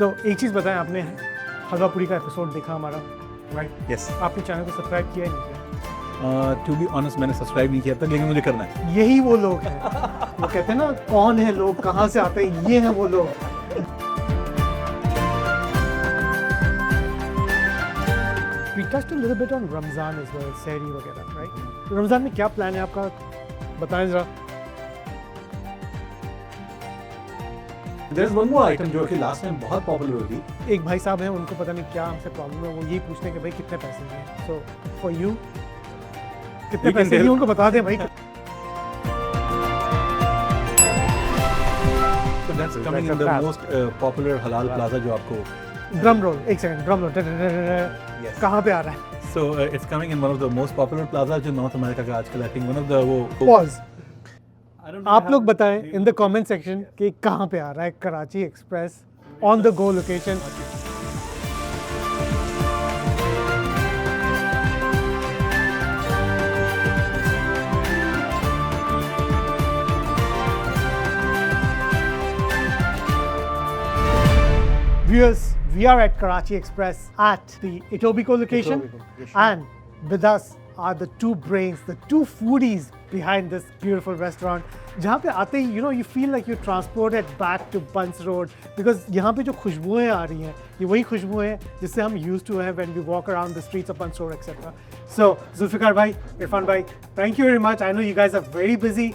सो एक चीज़ बताएं, आपने हलवा पूरी का एपिसोड देखा हमारा, राइट? यस, आपने चैनल को सब्सक्राइब किया ही नहीं किया? टू बी ऑनेस्ट मैंने सब्सक्राइब नहीं किया था, लेकिन मुझे करना है। यही वो लोग हैं, वो कहते हैं ना कौन है लोग, कहाँ से आते हैं, ये हैं वो लोग। We touched a little bit on Ramzan as well, सहरी वगैरह, right? रमज़ान में क्या प्लान है आपका, बताएं जरा। There is one more item जो कि लास्ट टाइम बहुत पॉपुलर हुई थी। एक भाई साहब हैं, उनको पता नहीं क्या हमसे प्रॉब्लम है, वो यही पूछते हैं कि भाई कितने पैसे हैं। सो फॉर यू कितने We can पैसे हैं tell. उनको बता दें भाई। So that's coming in the most popular halal plaza जो आपको ड्रम रोल, एक सेकंड, ड्रम रोल Yes. कहाँ पे आ रहा है? So it's coming in one of the most popular plaza जो नॉर्थ अमेरिका का आजकल I think one of the वो पॉज। I don't know आप how- लोग बताएं इन द कमेंट सेक्शन कि कहाँ पे आ रहा है Karachi express on the go location. Viewers, we are at Karachi Express at the Etobicoke location, and with us are the two brains, the two foodies behind this beautiful restaurant. जहाँ पे आते ही you feel like you're transported back to Bunce Road because यहाँ पे जो खुशबुएं आ रही हैं ये वही खुशबुएं हैं जिससे हम used to हैं when we walk around the streets of Bunce Road, etc. So Zulfikar bhai, Irfan bhai, thank you very much. I know you guys are very busy,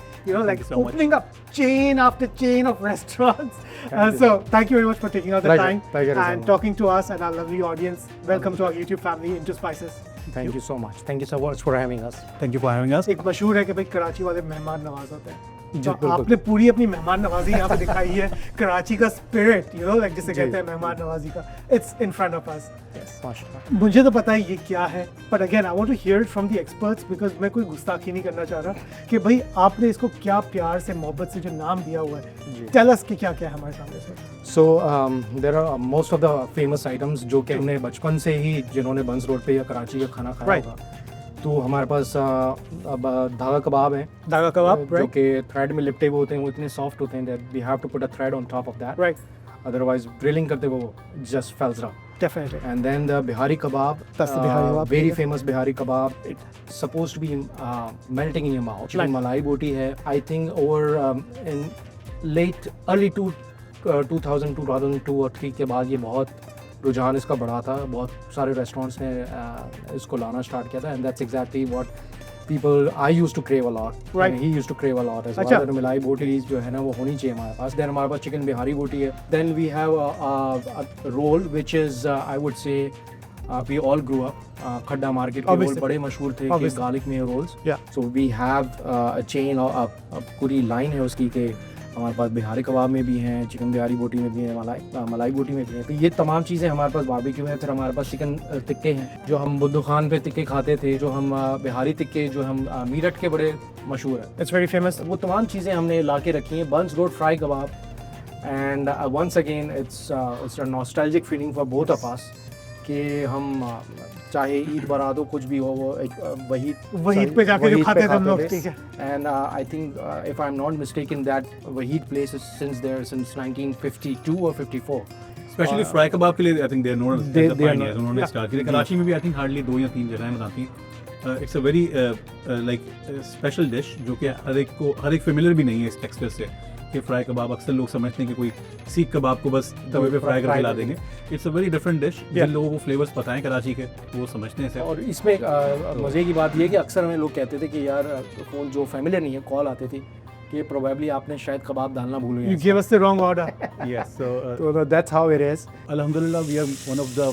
like you so much. opening up chain after chain of restaurants. So thank you very much for taking out the Pleasure. time Pleasure is and all. talking to us and our lovely audience. Welcome to our YouTube family, Into Spices. Thank you so much. Thank you so much for having us. Thank you for having us. एक मशहूर है कि भाई कराची वाले मेहमान नवाज होते हैं। जी, तो बिल्कुल। आपने पूरी अपनी मेहमान नवाजी यहाँ पे दिखाई है, कराची का स्पिरिट, लाइक जिसे जी। कहते हैं मेहमान नवाजी का, it's in front of us. माशाल्लाह। मुझे तो पता है ये क्या है, but again I want to hear it from the experts because मैं कोई गुस्ताखी नहीं करना चाह रहा कि भाई आपने इसको क्या प्यार से मोहब्बत से जो नाम दिया हुआ है, जी। टेल अस कि क्या क्या है हमारे सामने से। So there are most of the famous items जो कि हमने बचपन से ही जिन्होंने बंस रोड पे या कराची का खाना खाया Right. होगा, तो हमारे पास अब धागा कबाब है दागा कबाब, जो कि थ्रेड में लिपटे हुए होते हैं, वो इतने सॉफ्ट होते हैं that we have to put a thread on top of that. Right, Otherwise grilling करते वो just falls down. Definitely And then the Bihari kebab, That's the Bihari kebab. very famous Bihari kebab. It's supposed to be melting in your mouth. Chicken Right. malai boti hai. I think over in early 2002 और 3 के बाद ये बहुत रुझान इसका बढ़ा था, बहुत सारे रेस्टोरेंट्स ने इसको लाना स्टार्ट किया था, and that's exactly what people I used to crave a lot. Right. And he used to crave a lot as अच्छा। well. And मलाई बोटी जो है ना वो होनी चाहिए हमारे पास. Then हमारे पास चिकन बिहारी बोटी है. Then we have a roll which is I would say we all grew up. खड्डा मार्केट के रोल Obviously. बड़े मशहूर थे कि Obviously. गार्लिक में roles. Yeah. So we have a chain और पूरी लाइन है उसकी कि हमारे पास बिहारी कबाब में भी हैं, चिकन बिहारी बोटी में भी है, मलाई बोटी में भी है। तो ये तमाम चीज़ें हमारे पास बारबेक्यू है। फिर हमारे पास चिकन टिक्के हैं जो हम बुद्धू खान पे टिक्के खाते थे, जो हम बिहारी टिक्के जो हम मीरठ के बड़े मशहूर हैं। It's very famous. वो तमाम चीज़ें हमने ला के रखी हैं। Burns Road fry kebab and once again it's a nostalgic feeling for both of us कि हम चाहे ईद बारात हो कुछ भी हो, वो एक वहीद पे जाके जो खाते थे हम लोग, ठीक है। And I think if I am not mistaken that Waheed place is since there since 1952 और 54. स्पेशली फ्राई कबाब के लिए I think they are known as They the are pioneers, known. उन्होंने स्टार्ट किया। कराची में भी आई थिंक हार्डली 2 या 3 जगहें बनाती हैं। It's a very like special dish जो कि हर एक फेमिलियर भी नहीं है इस टेक्सचर से कि फ्राई कबाब अक्सर लोग समझते हैं कि कोई सीख कबाब को बस तवे पे फ्राई करके ला देंगे। It's a very different dish. जिन लोगों को फ्लेवर्स पता है कराची के वो समझते हैं इसे। और इसमें मज़े की बात ये है कि अक्सर हमें लोग कहते थे कि यार फ़ोन जो फैमिलियर नहीं है कॉल आती थी कि प्रोबेबली आपने शायद कबाब डालना भूल You गए। gave us the wrong order. Yes, so So that's how it is. Alhamdulillah, we are one of the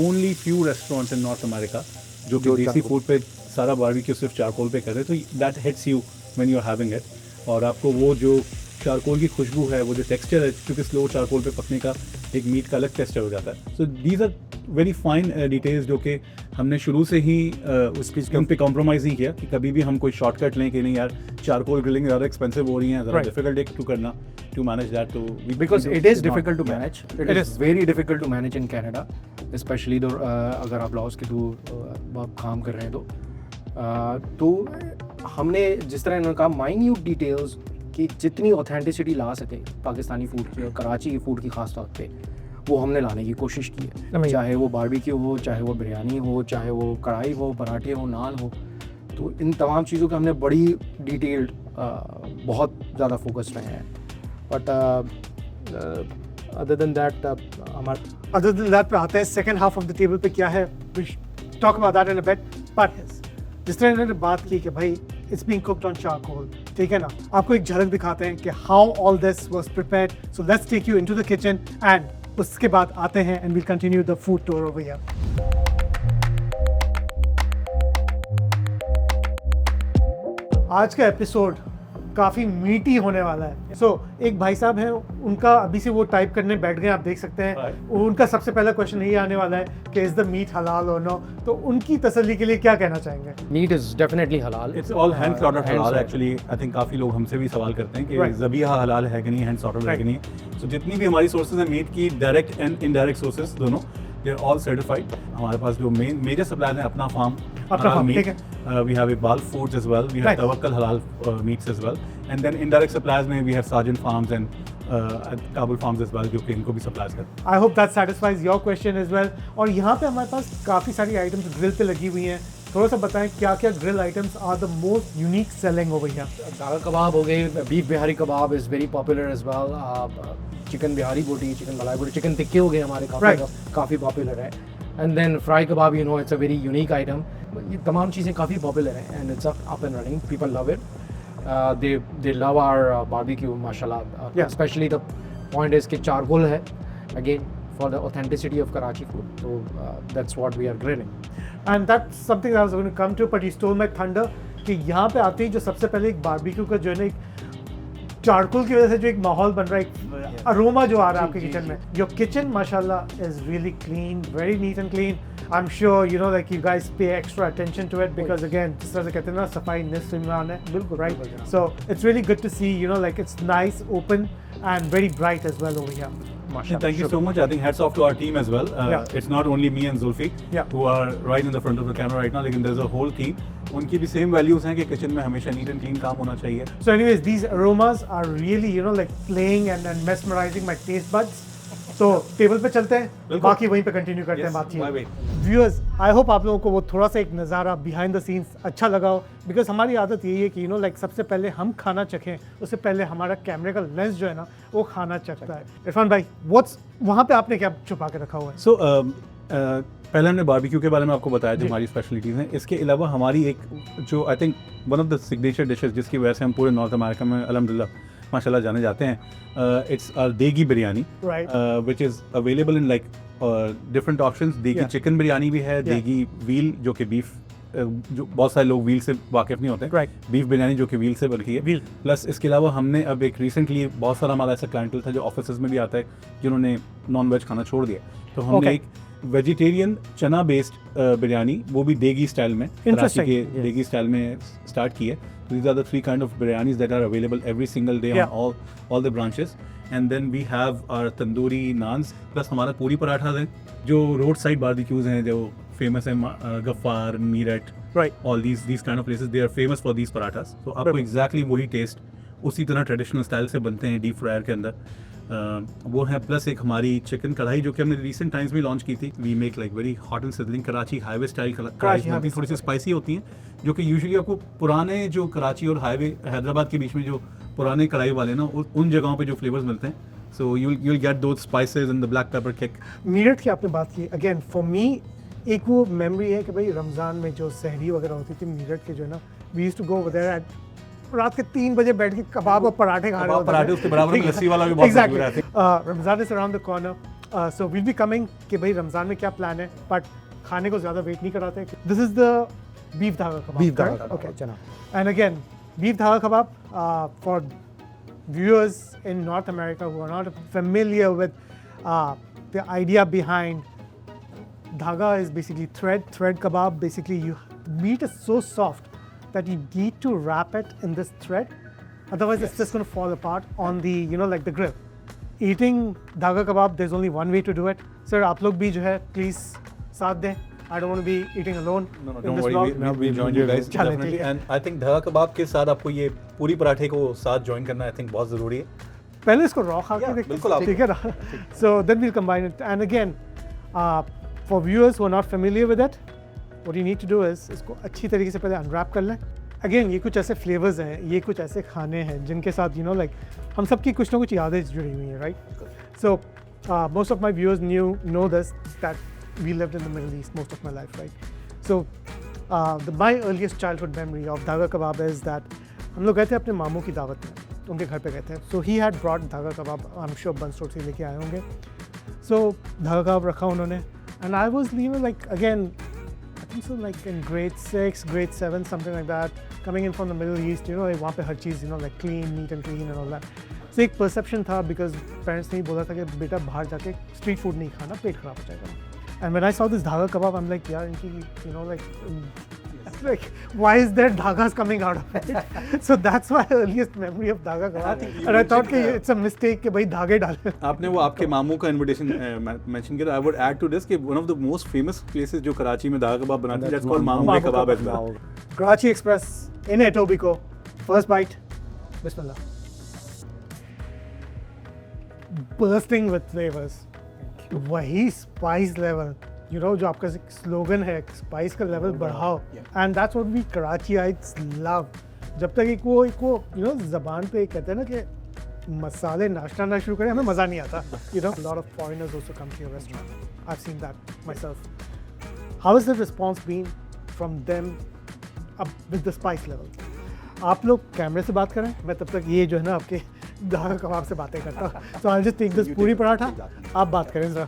only few restaurants in North America जो कि जो देसी charcoal- फूड पे सारा बारबेक्यू सिर्फ चारकोल पे कर रहे हैं, तो that hits you when you are having it. और आपको वो जो चारकोल की खुशबू है, वो जो टेक्सचर है, क्योंकि स्लो चारकोल पे पकने का एक मीट का अलग टेक्सचर हो जाता है। So these are very fine details जो कि हमने शुरू से ही उन पे कॉम्प्रोमाइज़ नहीं किया कि कभी भी हम कोई शॉर्टकट लें कि नहीं यार चारकोल ग्रिलिंग ज़्यादा एक्सपेंसिव हो रही है, ज़रा Right. डिफिकल्ट टू करना टू मैनेज दैट। तो Because it is difficult to manage. It It is. is very difficult to manage in Canada, especially अगर आप लॉस के थ्रू काम कर रहे हैं तो हमने जिस तरह इन्होंने कहा माइन्यूट डिटेल्स कि जितनी ऑथेंटिसिटी ला सके पाकिस्तानी फूड की और कराची की फूड की खास तौर पे, वो हमने लाने की कोशिश की है, चाहे वो बारबेक्यू हो, चाहे वो बिरयानी हो, चाहे वो कढ़ाई हो, पराठे हो, नान हो। तो इन तमाम चीज़ों का हमने बड़ी डिटेल्ड बहुत ज़्यादा फोकस रहे हैं। बट अदर देन दैट हमारा अदर देन दैट पे आते हैं second half of the table पे क्या है, talk about that in a bit. But जिस तरह इन्होंने बात की कि भाई it's being cooked on charcoal, ठीक है ना, आपको एक झलक दिखाते हैं कि how all this was prepared. So let's take you into the kitchen and उसके बाद आते हैं and will continue the food tour over here. आज का एपिसोड काफ़ी मीठी होने वाला है। सो एक भाई साहब हैं, उनका अभी से वो टाइप करने बैठ गए, आप देख सकते हैं। उनका सबसे पहला क्वेश्चन यही आने वाला है कि इज द मीट हलाल और नो, तो उनकी तसल्ली के लिए क्या कहना चाहेंगे? मीट इज डेफिनेटली हलाल। इट्स ऑल हैंड स्लॉटर्ड हलाल एक्चुअली। आई थिंक काफ़ी लोग हमसे भी सवाल करते हैं कि ज़बीहा हलाल है कि नहीं, हैंड स्लॉटर्ड है कि नहीं। सो जितनी भी हमारी सोर्सेज हैं मीट की, डायरेक्ट एंड इनडायरेक्ट सोर्सेज दोनों, दे आर ऑल सर्टिफाइड। हमारे पास जो मेजर सप्लायर है अपना फार्म, ठीक है। we have Iqbal Foods as well. We have Tawakkal Halal meats as well. And then indirect suppliers में we have Sergeant Farms and Kabul Farms as well, जो कि इनको भी supplies करते हैं। I hope that satisfies your question as well. और यहाँ पे हमारे पास काफ़ी सारी आइटम्स ग्रिल पे लगी हुई हैं। थोड़ा सा बताएं क्या क्या grill items are the most unique selling over here? दागा कबाब हो गई, beef Bihari kebab is very popular as well. Chicken Bihari boti, chicken मलाई बोटी, चिकन टिक्के हो गए हमारे काफ़ी पॉपुलर है। And then fry kebab, you know, it's a very unique item. ये तमाम चीज़ें काफ़ी पॉपुलर हैं and it's up and running, people love it, they love our barbecue माशाल्लाह। स्पेशली द पॉइंट इज़ कि चारकोल है again for the authenticity of Karachi food, तो that's what we are grilling and that's something I was going to come to, but you stole my thunder कि यहाँ पे आते ही जो सबसे पहले एक बारबेक्यू का जो है ना, एक चारकोल की वजह से जो एक माहौल बन रहा है, एक अरोमा जो आ रहा है आपके किचन में। योर किचन माशाल्लाह is really clean, very neat and clean. I am sure you know like you guys pay extra attention to it because again जिस तरह से कहते हैं ना, सफाई निस्फ ईमान है। बिल्कुल right. So it's really good to see, you know, like it's nice, open and very bright as well over here. Thank you so much. I think hats off to our team as well. It's not only me and Zulfi who are right in the front of the camera right now, लेकिन there's a whole team. उनकी भी same values हैं कि kitchen में हमेशा neat and clean काम होना चाहिए। So anyways, these aromas are really, you know, like playing and mesmerizing my taste buds. तो टेबल पे चलते हैं, बाकी वहीं पे कंटिन्यू करते हैं बातचीत। व्यूअर्स, आई होप आप लोगों को वो थोड़ा सा एक नज़ारा बिहाइंड द सीन्स अच्छा लगा हो, बिकॉज हमारी आदत यही है कि यू नो लाइक सबसे पहले हम खाना चखें, उससे पहले हमारा कैमरे का लेंस जो है ना वो खाना चखता है। इरफान भाई, व्हाट्स वहाँ पे आपने क्या छुपा के रखा हुआ है? सो पहले हमने बारबेक्यू के बारे में आपको बताया जो हमारी स्पेशलिटीज़ हैं। इसके अलावा हमारी एक जो I think one of the signature dishes जिसकी वजह से हम पूरे नॉर्थ अमेरिका में अल्हम्दुलिल्लाह माशाल्लाह जाने जाते हैं, इट्स देगी biryani, which is available in like different options. देगी चिकन बिरयानी भी है, देगी व्हील जो कि बीफ, जो बहुत सारे लोग व्हील से वाकिफ नहीं होते हैं, बीफ बिरयानी जो कि व्हील से बनती है। प्लस इसके अलावा हमने अब एक रिसेंटली बहुत सारा हमारा ऐसा क्लाइंटल था जो ऑफिस में भी आता है जिन्होंने नॉन वेज खाना छोड़ दिया, तो हमने एक वेजिटेरियन चना बेस्ड बिरयानी, वो भी देगी स्टाइल में, कराची के देगी स्टाइल में स्टार्ट की है। These are the three kind of biryanis that are available every single day on all the branches. And then we have our tandoori naans, plus हमारा पूरी पराठा है जो रोड साइड बारबेक्यूज हैं जो फेमस है, Gaffar, Meerut, all these kind of places they are famous for these parathas. So आपको exactly वही test उसी तरह ट्रेडिशनल स्टाइल से बनते हैं डीप फ्रायर के अंदर, वो है। प्लस एक हमारी चिकन कढ़ाई जो कि हमने रिसेंट टाइम्स में लॉन्च की थी। We make like very hot and sizzling Karachi highway style karahi बनती है, थोड़ी सी स्पाइसी होती हैं, जो कि यूजुअली आपको पुराने जो कराची और हाईवे हैदराबाद के बीच में जो पुराने कढ़ाई वाले ना उन जगहों पे जो फ्लेवर्स मिलते हैं, सो you'll get those spices and the black pepper kick. Meerut की आपने बात की, अगेन फॉर मी एक वो मेमोरी है कि भाई रमज़ान में जो सहरी वगैरह होती थी मीरठ के जो है ना, we used to go over there at रात के 3 बजे बैठ के कबाब और पराठे खा रहे होते हैं। पराठे उसके बराबर में लस्सी वाला भी बहुत मशहूर है। Ramzan is around the corner, so will be coming कि भाई रमज़ान में क्या प्लान है, बट खाने को ज़्यादा वेट नहीं कराते। दिस इज द बीफ धागा कबाब। बीफ धागा, ओके चना। एंड अगेन बीफ धागा कबाब for viewers in North America who are not familiar with the idea behind dhaga is basically thread kebab. Basically meat is so soft that you need to wrap it in this thread, otherwise it's just going to fall apart on the, you know, like the grill. Eating dhaga kebab, there's only one way to do it. Sir, आप लोग भी जो है please साथ दें। I don't want to be eating alone. No, don't worry. We join you guys definitely. And I think धागा कबाब के साथ आपको ये पूरी पराठे को साथ ज्वाइन करना I think बहुत ज़रूरी है। पहले इसको रॉ खा के Yeah, देखते बिल्कुल हैं, आप- ठीक है ना? So then we'll combine it. And again, for viewers who are not familiar with it, what you need to do is इसको अच्छी तरीके से पहले अनरैप कर लें. Again, ये कुछ ऐसे फ्लेवर्स हैं, ये कुछ ऐसे खाने हैं जिनके साथ like हम सबकी कुछ ना कुछ यादें जुड़ी हुई हैं, right? So most of my viewers know this, that we lived in the Middle East most of my life, right? So my earliest childhood memory of धागा कबाब is that हम लोग गए थे अपने मामू की दावत में, उनके घर पे गए थे. So he had brought धागा कबाब, I'm sure बंस रोड से लेके आए होंगे. So धागा कबाब रखा उन्होंने, and I was like again, I think so like in grade 6, grade 7, something like that, coming in from the Middle East, वहाँ पे हर चीज़ like clean, neat and clean and all that. So एक perception था because parents ने ही बोला था कि बेटा बाहर जाके street food नहीं खाना, पेट खराब हो जाएगा. And when I saw this dhaga kebab, I'm like, यार इनकी like why is there dhagas coming out of it? So that's my earliest memory of dhaga kebab. And I thought कि it's a mistake कि भाई धागे डाले. आपने वो आपके मामू का इनविटेशन मेंशन किया. I would add to this कि one of the most famous places जो कराची में दागा कबाब बनाते हैं, that's called Mamu kebab as well. Karachi Express in Etobicoke. First bite. Bismillah. Bursting with flavors. वही spice level. जो आपका स्लोगन है, स्पाइस का लेवल बढ़ाओ. And that's what we Karachiites love. जब तक एक वो ज़बान पे कहते हैं ना कि मसाले नाश्ता ना शुरू करें, हमें मज़ा नहीं आता. Lot of foreigners also come to your restaurant. I have seen that myself. How is the response been from them अब विद द स्पाइस लेवल? आप लोग कैमरे से बात करें, मैं तब तक ये जो है ना आपके धागा कबाब से बातें करता हूँ. सो आई जस्ट टेक दिस पूरी पराठा, आप बात करें ज़रा.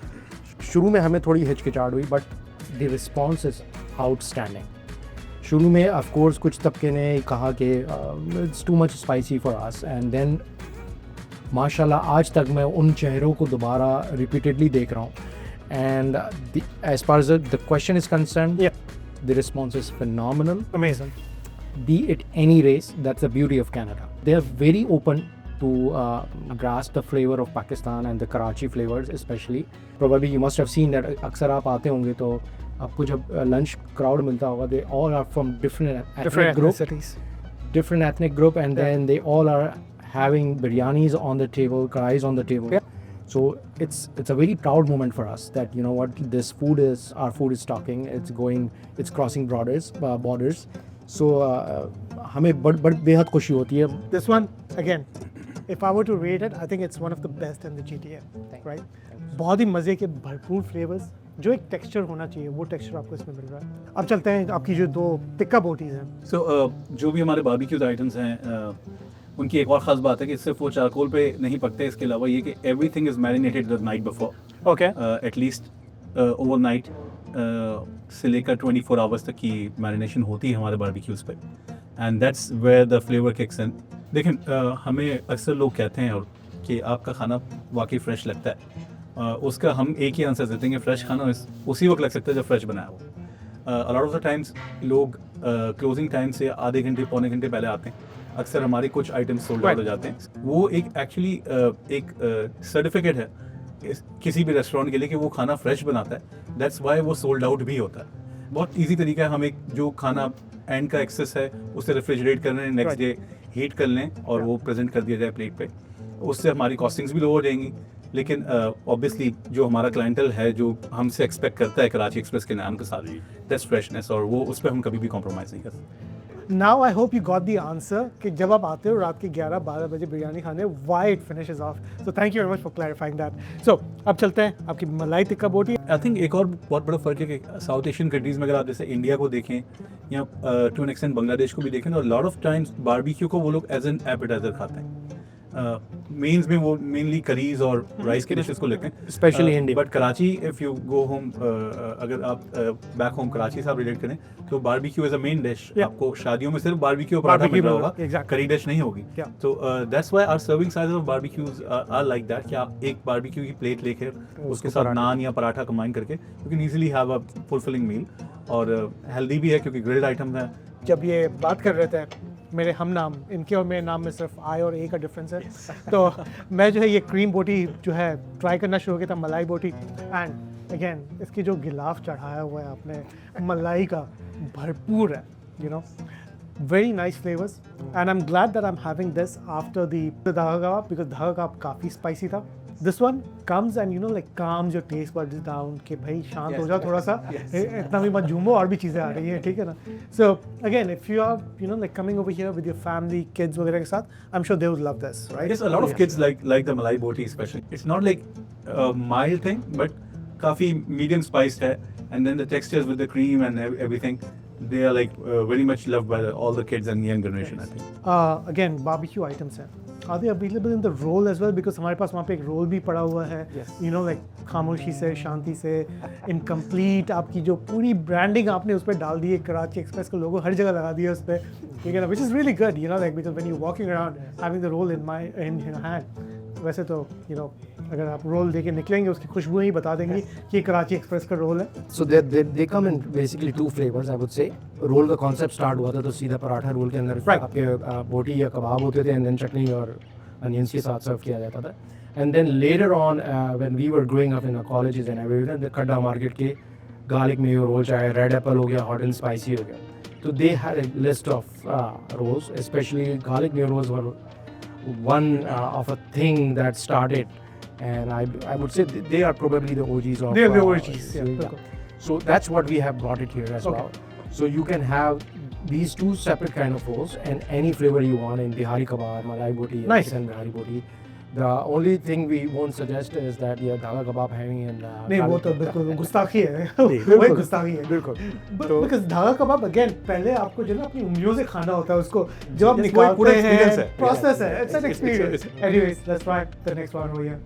शुरू में हमें थोड़ी हिचकिचाहट हुई, but the response is outstanding. शुरू में ऑफ कोर्स कुछ तबके ने कहा कि it's too much spicy for us, and then माशाल्लाह आज तक मैं उन चेहरों को दोबारा रिपीटेडली देख रहा हूँ. And as far as the question is concern, the response is phenomenal. Amazing. Be it any race, that's the beauty of Canada. They are very open to grasp the flavor of Pakistan and the Karachi flavors especially. Probably you must have seen that अक्सर आप आते होंगे तो आपको जब lunch crowd मिलता होगा, they all are from different ethnic group, different ethnic group, and then they all are having biryanis on the table, karais on the table. So it's a very proud moment for us that what, this food is, our food is talking, it's crossing borders. So हमें बड़ बेहद खुशी होती है. This one, again, if I were to rate it, I think it's one of the best in the GTA, right? बहुत ही मज़े के भरपूर फ्लेवर्स, जो एक टेक्सचर होना चाहिए वो टेक्सचर आपको इसमें मिल रहा है. अब चलते हैं आपकी जो 2 टिक्का बोटीज़ हैं. सो जो भी हमारे बारबेक्यूज आइटम्स हैं, उनकी एक और ख़ास बात है कि सिर्फ वो चारकोल पे नहीं पकते. इसके अलावा ये कि everything is marinated the night before, Okay. At least overnight से लेकर 24 आवर्स तक की मैरिनेशन होती है हमारे बारबेक्यूज पे. And that's where the flavour kicks in. देखें, हमें अक्सर लोग कहते हैं और कि आपका खाना वाकई फ्रेश लगता है. उसका हम एक ही आंसर देते हैं कि फ्रेश खाना उसी वक्त लग सकता है जब फ्रेश बनाया हो. अलॉट ऑफ द टाइम्स लोग क्लोजिंग टाइम से आधे घंटे पौने घंटे पहले आते हैं. अक्सर हमारे कुछ आइटम्स सोल्ड आउट हो जाते हैं. वो एक एक्चुअली एक सर्टिफिकेट है किसी भी रेस्टोरेंट के लिए कि वो खाना फ्रेश बनाता है. दैट्स वाई वो सोल्ड आउट भी होता है. बहुत ईजी तरीका है. हम एक जो खाना एंड का एक्सेस है उसे रेफ्रिजरेट कर लें, नेक्स्ट डे हीट कर लें और वो प्रेजेंट कर दिया जाए प्लेट पे. उससे हमारी कॉस्टिंग्स भी लो हो जाएंगी. लेकिन ऑब्वियसली जो हमारा क्लाइंटल है जो हमसे एक्सपेक्ट करता है कराची एक्सप्रेस के नाम के साथ, दैट्स फ्रेशनेस, और वो उस पर हम कभी भी कॉम्प्रोमाइज़ नहीं करते. Now I hope you got the answer कि जब आप आते हो रात के 11-12 बजे बिरयानी खाने, why it finishes off. So thank you very much for clarifying that. So अब चलते हैं आपकी मलाई टिक्का बोटी. आई थिंक एक और बहुत बड़ा फ़र्क है कि साउथ एशियन कंट्रीज़ में अगर आप जैसे इंडिया को देखें या टू एन एक्सटेंट बांग्लादेश को भी देखें, और लॉट ऑफ टाइम्स बारबेक्यू को वो लोग एज एन एपेटाइजर खाते हैं. मेन्स में वो मेनली करीज और राइस के डिशेस को लेते हैं, Especially India. But Karachi if you go home, अगर आप बैक होम कराची से आप रिलेट करें तो barbecue as a main dish. Yeah. आपको शादियों में सिर्फ बारबेक्यू पराठा Barbecue मिल रहा होगा, exactly. करी डिश नहीं होगी. Yeah. तो that's why our serving sizes of barbecues are like that कि आप एक बारबेक्यू की प्लेट लेकर उसके साथ नान या पराठा कंबाइन करके you can easily have a fulfilling meal. और हेल्दी भी है क्योंकि ग्रिल्ड आइटम है. जब ये बात कर रहे थे मेरे हम नाम, इनके और मेरे नाम में सिर्फ आई और ए का डिफरेंस है. तो मैं जो है ये क्रीम बोटी जो है ट्राई करना शुरू किया था, मलाई बोटी. एंड अगेन इसकी जो गिलाफ चढ़ाया हुआ है आपने मलाई का भरपूर है. very nice flavors, and I'm glad that I'm having this after the dhaga kebab because dhaga kebab काफी spicy था. This one comes and like calms your taste buds down कि भाई शांत हो जाओ थोड़ा सा, इतना भी मत झूमो, और भी चीजें आ रही हैं, ठीक है ना. So again, if you are like coming over here with your family, kids वगैरह के साथ, I'm sure they would love this, right? Yes, a lot of kids like the malai boti especially. It's not like a mild thing, but काफी medium spiced है, and then the textures with the cream and everything, they are like very much loved by all the kids and young generation, I think. Again, barbecue items हैं. Are they available in the roll as well? Because हमारे पास वहाँ पे एक role भी पड़ा हुआ है. Yes. Like खामोशी से, शांति से, incomplete, आपकी जो पूरी branding आपने उस पर डाल दी है, कराची एक्सप्रेस का लोगो हर जगह लगा दिया उस पर, ठीक है ना? Which is really good, like because when you're walking around having the roll in your hand, वैसे तो अगर आप रोल देके निकलेंगे उसकी खुशबू ही बता देंगी कि कराची एक्सप्रेस का रोल है. So they come in basically two flavors, I would say. Roll का concept start हुआ था तो सीधा पराठा रोल के अंदर आपके बोटी या कबाब होते थे, and then चटनी और onions के साथ सर्व किया जाता था. And then later on, when we were growing up in our colleges and everything, the खड्डा मार्केट के garlic mayo roll चाहे red apple हो गया, hot and spicy हो गया, तो they had a list of rolls, especially garlic mayo rolls were one of a thing that started, and I would say they are probably the OGs of. They are the OGs, yeah. So that's what we have brought it here as well. So you can have these two separate kind of rolls and any flavor you want in bihari kebab, malai boti, Nice. chicken bihari boti. The only thing we won't suggest is that ये धागा कबाब having in नहीं वो तो बिल्कुल गुस्ताखी है, वही गुस्ताखी है बिल्कुल. Because धागा कबाब again पहले आपको जो ना अपनी उंगलियों से खाना होता है उसको, जब आप Yes, निकालते पूरा experience हैं, है. process है, it's an It's- experience. Anyways, let's try the next one over here.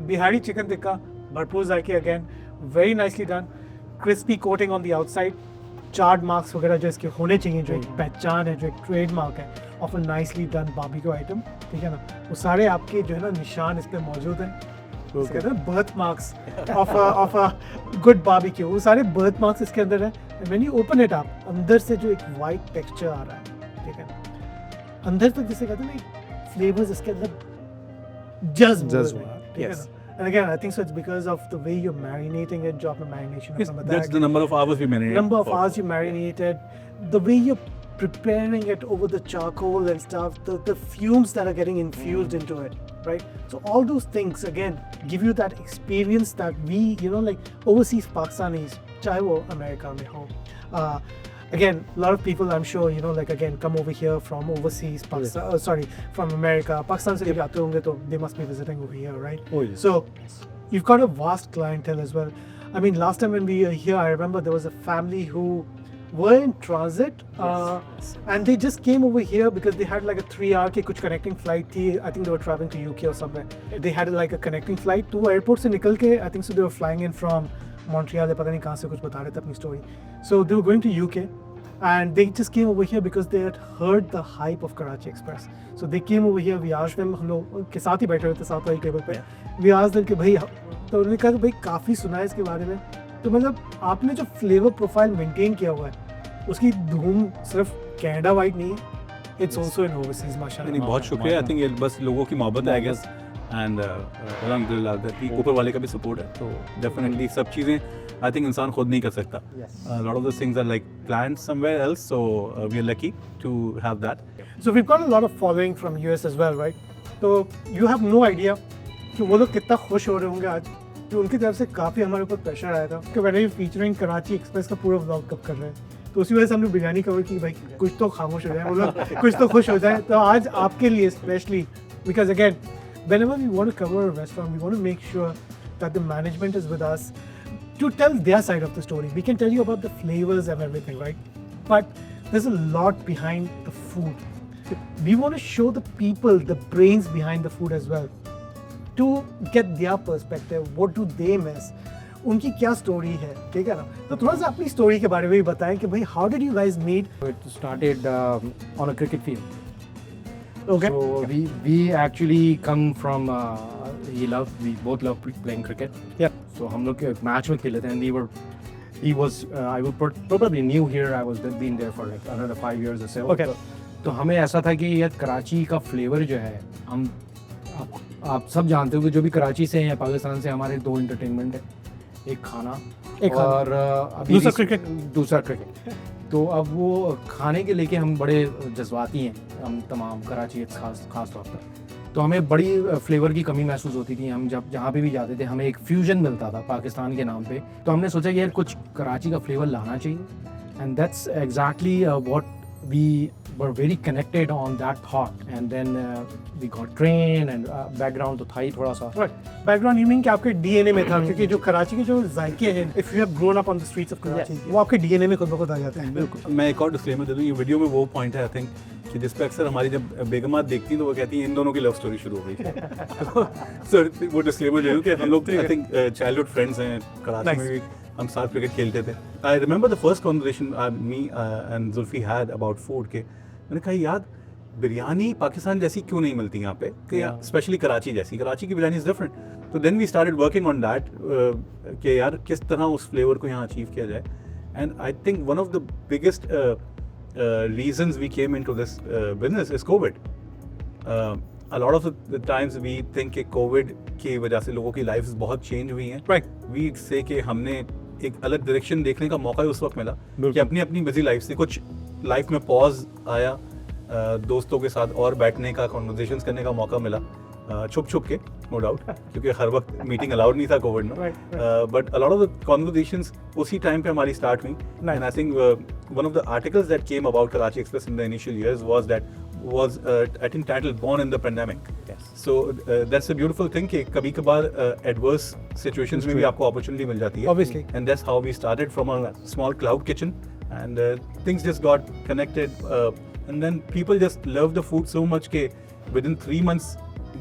Bihari chicken tikka, भरपूर जायके again, very nicely done, crispy coating on the outside, charred marks वगैरह जो इसके होने चाहिए, जो एक पहचान है, जो एक trademark है of a nicely done barbecue item, ठीक है ना? वो सारे आपके जो है ना निशान इस पे मौजूद हैं. इसके अंदर birth marks of a good barbecue, वो सारे birth marks इसके अंदर हैं. And when you open it up, अंदर से जो एक white texture आ रहा है, ठीक है? अंदर तक जिसे कहते हैं ना, flavors इसके अंदर जज्ब हो रहे हैं, ठीक है ना? And again, I think so it's because of the way you're marinating it, जो आपने marination Yes, अपना बताया that's कि the number of hours we marinate. number of for. hours you marinated, the way you're preparing it over the charcoal and stuff, the fumes that are getting infused into it, right? So all those things again give you that experience that we, like overseas Pakistanis, chahe wo America mein ho. Again, a lot of people I'm sure, like again come over here from overseas, Pakistan, from America, Pakistan se jab aate honge to they must be visiting over here, right? Oh, yes. So you've got a vast clientele as well. I mean, last time when we were here, I remember there was a family who were in transit and they just came over here because they had like a 3-hour ki kuch connecting flight thi. I think they were traveling to UK or somewhere. They had like a connecting flight to airport se nikal ke, I think so they were flying in from Montreal, they pata nahi kahan se kuch bata rahe the apni story. So they were going to UK and they just came over here because they had heard the hype of Karachi Express. So they came over here, we asked them, हम लोग के साथ ही बैठे हुए थे साथ वाली table पे, we asked them कि भाई, तो उन्होंने कहा कि भाई काफ़ी सुना है इसके बारे में, तो मतलब आपने जो फ्लेवर प्रोफाइल मेंटेन किया हुआ है उसकी धूम सिर्फ कनाडा वाइड नहीं है, इट्स ऑल्सो इन ओवरसीज माशाल्लाह. नहीं बहुत शुक्रिया. आई थिंक ये बस लोगों की मोहब्बत है आई गेस, एंड अल्हम्दुलिल्लाह दैट ऊपर वाले का भी सपोर्ट है, तो डेफिनेटली सब चीज़ें आई थिंक इंसान खुद नहीं कर सकता. Lot of the things are like planned somewhere else, so we are lucky to have that. So we've got a lot of following from US as well, right? So you have no idea कि वो लोग कितना खुश हो रहे होंगे आज कि उनकी तरफ से काफ़ी हमारे ऊपर प्रेशर आया था कि मैंने फीचरिंग कराची एक्सप्रेस का पूरा व्लॉग कब कर रहे हैं, तो उसी वजह से हमने बिरयानी कवर की, भाई कुछ तो खामोश हो जाए, वो लोग कुछ तो खुश हो जाए. तो आज आपके लिए specially, because again whenever we want to cover a restaurant, we want to make sure that the management is with us to tell their side of the story. We can tell you about the flavors and everything, right? But there's a lot behind the food. We want to show the people the brains behind the food as well, to get their perspective. What do they miss? उनकी क्या story है, ठीक है ना? तो थोड़ा सा अपनी स्टोरी के बारे में भी बताएं कि भाई how did you guys meet? It started on a cricket field. Okay. So we actually come from we both love playing cricket. Yeah. So हम लोग एक मैच में खेले थे and he was I would probably new here. I was been there for like another 5 years or so. Okay. तो हमें ऐसा था कि यार कराची का फ्लेवर जो है, आप सब जानते हो कि जो भी कराची से हैं या पाकिस्तान से, हमारे 2 एंटरटेनमेंट है, एक खाना एक खाना। और अभी दूसरा भी- क्रिकेट। दूसरा क्रिकेट। तो अब वो खाने के लेके हम बड़े जज्बाती हैं, हम तमाम कराची खास तौर पर। तो हमें बड़ी फ्लेवर की कमी महसूस होती थी। हम जब जहाँ पे भी जाते थे हमें एक फ्यूजन मिलता था पाकिस्तान के नाम पे। तो हमने सोचा कि यार कुछ कराची का फ्लेवर लाना चाहिए and that's exactly what we were very connected on that thought and then we got train and background तो था ही थोड़ा सा। बैकग्राउंड यू मीन कि आपके डीएनए में था, क्योंकि जो कराची के जो जायके हैं, if you have grown up on the streets of Karachi, वो आपके डीएनए में खुद ब खुद आ जाते हैं। बिल्कुल। मैं एक और डिस्क्लेमर दे दूँ, ये वीडियो में वो पॉइंट है आई थिंक कि जिस पे अक्सर हमारी जब बेगमात देखती हैं तो वो कहती हैं इन दोनों की लव स्टोरी शुरू हो गई है। सर वो डिस्क्लेमर दे दूँ कि हम लोग आई थिंक चाइल्डहुड फ्रेंड्स हैं, कराची में भी हम साथ क्रिकेट खेलते थे। I remember the first conversation me and Zulfi had about food के मैंने कहा याद बिरयानी पाकिस्तान जैसी क्यों नहीं मिलती यहाँ पे, कि स्पेशली कराची जैसी, कराची की बिरयानी इज डिफरेंट। तो then we started working on that कि यार किस तरह उस फ्लेवर को यहाँ अचीव किया जाए। And I think one of the biggest reasons we came into this business is COVID. A lot of the times we think कि COVID की वजह से लोगों की लाइफ्स बहुत चेंज हुई हैं। Right. We say कि हमने एक अलग डायरेक्शन देखने का मौका ही उस वक्त मिला कि अपनी अपनी बिजी लाइफ से कुछ लाइफ में पॉज आया, दोस्तों के साथ और बैठने का, कॉन्वर्जेशंस करने का मौका मिला, छुप छुप के, नो डाउट, क्योंकि हर वक्त मीटिंग अलाउड नहीं था कोविड में। But a lot of the conversations उसी टाइम पे हमारी स्टार्ट हुई। And I think one of the articles that came about Karachi express in the initial years was I think titled Born in the Pandemic. Yes. So that's a beautiful thing कि कभी कभार adverse situations में भी आपको opportunity मिल जाती है. Obviously. And that's how we started from a small cloud kitchen, and things just got connected, and then people just loved the food so much कि within 3 months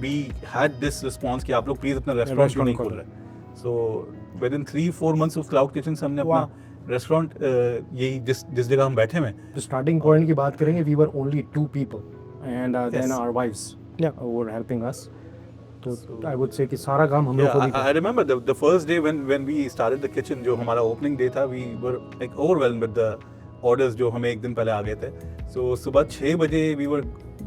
we had this response कि आप लोग please अपना restaurant क्यों नहीं खोल रहे. So within 3-4 months of cloud kitchen से हमने अपना रेस्टोरेंट यही जिस जगह हम बैठे हैं, तो स्टार्टिंग पॉइंट की बात करेंगे, we were only 2 people and then Yes. Our wifes were helping us. तो आई वुड से कि सारा काम हम लोग को I remember the first day when we started the kitchen, जो हमारा opening day था, we were like overwhelmed with the orders जो हमें एक दिन पहले आ गए थे. So सुबह 6 बजे we were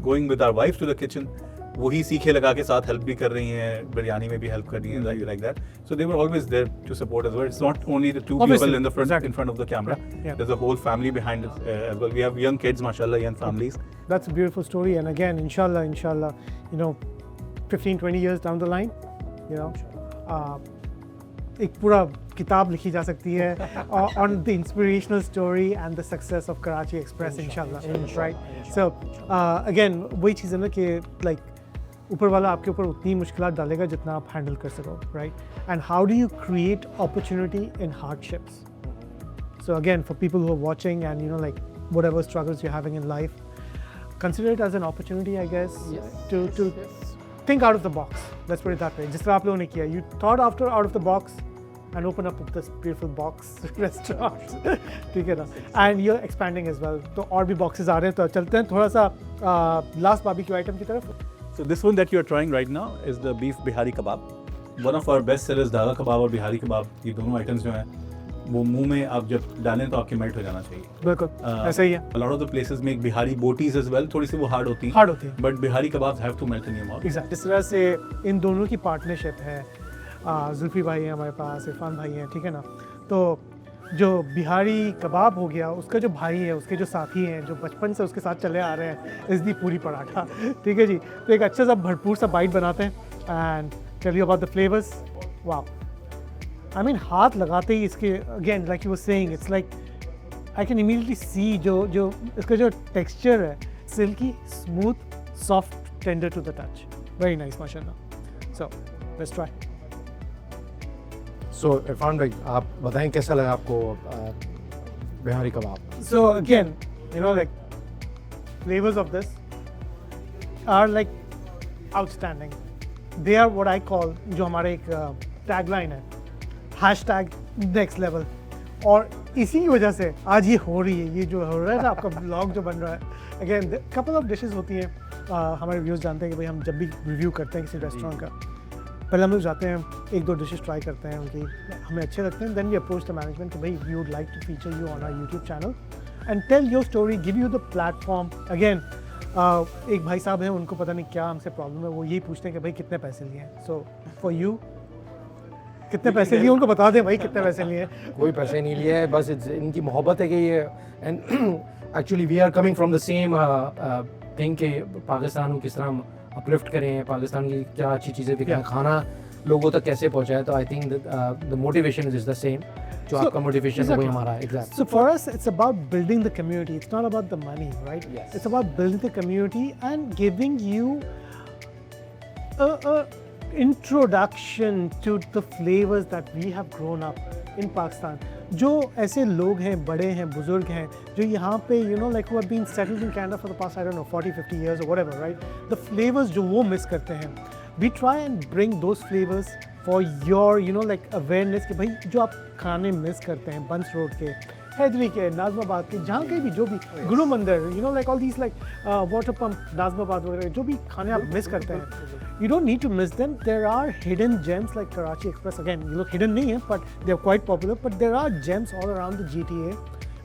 going with our wives to the kitchen. वही सीखे लगा के साथ हेल्प भी कर रही हैं, बिरयानी में भी हेल्प कर रही हैं, like that. So they were always there to support as well. It's not only the two Obviously. people in the front, Exactly. in front of the camera. Yeah. There's a whole family behind it as well. We have young kids, mashallah, young families. That's a beautiful story, and again, inshallah, you know, 15-20 years down the line, you know, एक पूरा किताब लिखी जा सकती है on the inspirational story and the success of Karachi Express, inshallah, right? So again, वही चीज़ है ना कि like ऊपर वाला आपके ऊपर उतनी मुश्किलात डालेगा जितना आप हैंडल कर सको, right? And how do you create opportunity in hardships? So again, for people who are watching and you know, like whatever struggles you're having in life, consider it as an opportunity, I guess, to think out of the box. Let's put it that way. जिस तरह आप लोगों ने किया, you thought out of the box and open up this beautiful box restaurant. ठीक है ना? And you're expanding as well. तो और भी boxes आ रहे हैं, तो चलते हैं थोड़ा सा last barbecue item की तरफ. So this one that you are trying right now is the beef bihari kebab. One of our best sellers, Daga kebab और बिहारी kebab, ये दोनों आइटम्स जो हैं वो मुंह में आप जब डालें तो आपके मेल्ट हो जाना चाहिए. बिल्कुल ऐसा ही है. A lot of the places make bihari botis as well. थोड़ी सी वो हार्ड होती हैं. Hard होती हैं. But bihari kebabs have to melt in your mouth. Exactly. जिस तरह से इन दोनों की पार्टनरशिप है, जुल्फी भाई हैं हमारे पास, इरफान भाई हैं, ठीक है ना? तो जो बिहारी कबाब हो गया, उसका जो भाई है, उसके जो साथी हैं, जो बचपन से उसके साथ चले आ रहे हैं, इस दी पूरी पराठा, ठीक है जी. तो एक अच्छा सा भरपूर सा बाइट बनाते हैं and tell you about the flavours. Wow, I mean हाथ लगाते ही इसके, again like you were saying, it's like I can immediately see जो इसका जो टेक्सचर है, silky, smooth, soft, tender to the touch, very nice माशाल्लाह. So let's try. So Irfan भाई, आप बताएं कैसा लगा आपको बिहारी कबाब? So again, you know, like flavors of this are like outstanding. They are what I call, जो हमारे एक tagline है, hashtag next level. और इसी की वजह से आज ये हो रही है, ये जो हो रहा है ना आपका ब्लॉग जो बन रहा है. Again, couple of dishes होती हैं, हमारे व्यूअर्स जानते हैं कि भाई हम जब भी रिव्यू करते हैं किसी रेस्टोरेंट का, पहले हम लोग जाते हैं, 1-2 डिशेस ट्राई करते हैं, उनकी हमें अच्छे लगते हैं, then we approach the management कि भाई we would like to feature you on our YouTube channel and tell your story, give you the platform. Again एक भाई साहब हैं, उनको पता नहीं क्या हमसे प्रॉब्लम है, वो यही पूछते हैं कि भाई कितने पैसे लिए हैं. सो फॉर यू कितने पैसे लिए उनको बता दें भाई कितने पैसे लिए कोई पैसे नहीं लिए हैं, बस इनकी मोहब्बत है कि ये and actually we are coming from the same thing कि पाकिस्तान को किस तरह हम अपलिफ्ट करें, पाकिस्तान की क्या अच्छी चीज़ें दिखाएं, खाना लोगों तक कैसे पहुंचाए। तो I think the motivation is the same, जो आपका मोटिवेशन है वही हमारा exact. So for us, it's about building the community. It's not about the money, right? Yes. It's about building the community and giving you a introduction to the flavors that we have grown up in Pakistan. जो ऐसे लोग हैं, बड़े हैं, बुजुर्ग हैं, जो यहाँ पे like who have been settled in Canada for the past, I don't know, 40-50 years or whatever, right? The flavors जो वो miss करते हैं, we try and bring those flavors for your like awareness कि भाई जो आप खाने मिस करते हैं बंस रोड के, हैदरी के, नाज़माबाद के, जहाँ के भी जो भी गुरु मंदिर like all these like water pump नाज़माबाद वगैरह जो भी खाने आप मिस करते हैं, you don't need to miss them. There are hidden gems like Karachi Express. Again, you look hidden नहीं है, but they are quite popular. But there are gems all around the GTA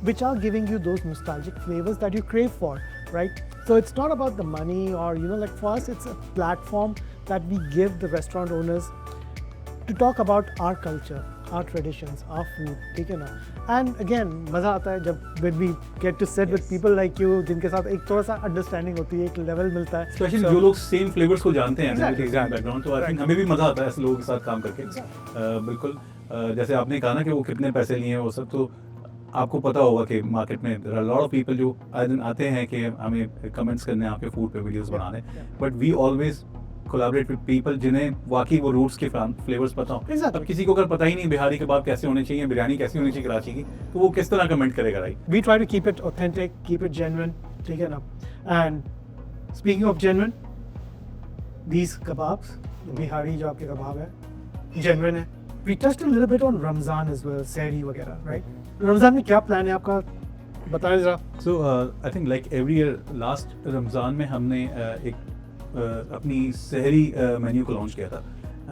which are giving you those nostalgic flavors that you crave for, right? So it's not about the money or like for us it's a platform that we give the restaurant owners to talk about our culture, our traditions, our food, ठीक है ना? And again मज़ा आता है जब when we get to sit with people like you जिनके साथ एक थोड़ा सा understanding होती है, एक level मिलता है। स्पेशली जो लोग सेम फ्लेवर्स को जानते हैं बैकग्राउंड, तो आई थिंक हमें भी मजा आता है ऐसे लोगों के साथ काम करके। बिल्कुल जैसे आपने कहा ना कि वो कितने पैसे लिए हैं वो सब, तो आपको पता होगा कि मार्केट में there are lot of people जो आए दिन आते हैं कि हमें कमेंट्स करने आपके फूड पे वीडियोस बनाने, but we always collaborate with people जिन्हें वाकई वो रूट्स के फ्लेवर्स पता हो। Exactly. अब किसी को अगर पता ही नहीं बिहारी कबाब कैसे होने चाहिए, बिरयानी कैसी होनी चाहिए कराची की, तो वो किस तरह कमेंट करेगा, right? We try to keep it authentic, keep it genuine, ठीक है ना? And speaking of genuine, these kebabs, Bihari जो आपके कबाब है, genuine है. We touched a little bit on Ramzan as well, सहरी वगैरह, right? रमज़ान में क्या प्लान है आपका? बताएं जरा. So I think like every year last Ramzan में हमने एक अपनी सहरी मेन्यू को लॉन्च किया था,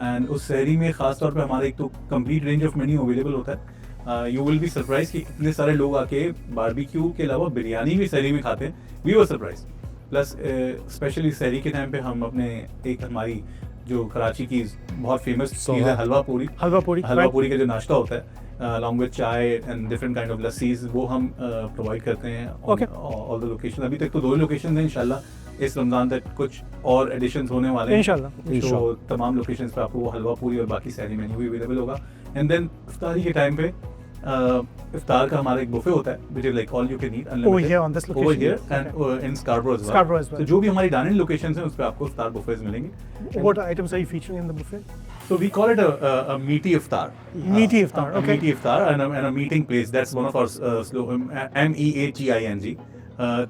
एंड उस सहरी में ख़ास तौर पे हमारा एक तो complete range of menu available होता है। यू विल बी सरप्राइज कि कितने सारे लोग आके बारबेक्यू के अलावा बिरयानी भी सहरी में खाते हैं। We were surprise. Plus specially सहरी के टाइम पे हम अपने एक हमारी जो कराची की बहुत फेमस चीज़ है हलवा पूरी का जो नाश्ता होता है along with chai and different kind of lassis, वो हम प्रोवाइड करते हैं ऑल द लोकेशन। अभी तक तो 2 लोकेशन हैं, इंशाल्लाह इस रमजान तक कुछ और एडिशंस होने वाले हैं इंशाल्लाह। तो तमाम लोकेशंस पे आपको वो हलवा पूरी और बाकी सारी मेन्यू भी अवेलेबल होगा। एंड देन इफ्तारी के टाइम पे इफ्तार का हमारा एक बुफे होता है which is like all you can eat over here on this location, over here and in Scarborough as well. So जो भी हमारी डाइनिंग लोकेशंस हैं उस पे आपको इफ्तार बुफेज मिलेंगे। What items are you featuring in the buffet? So we call it a meaty iftar. Meaty iftar, A okay. meaty iftar and a meeting place. That's one of our slogan, MEATING.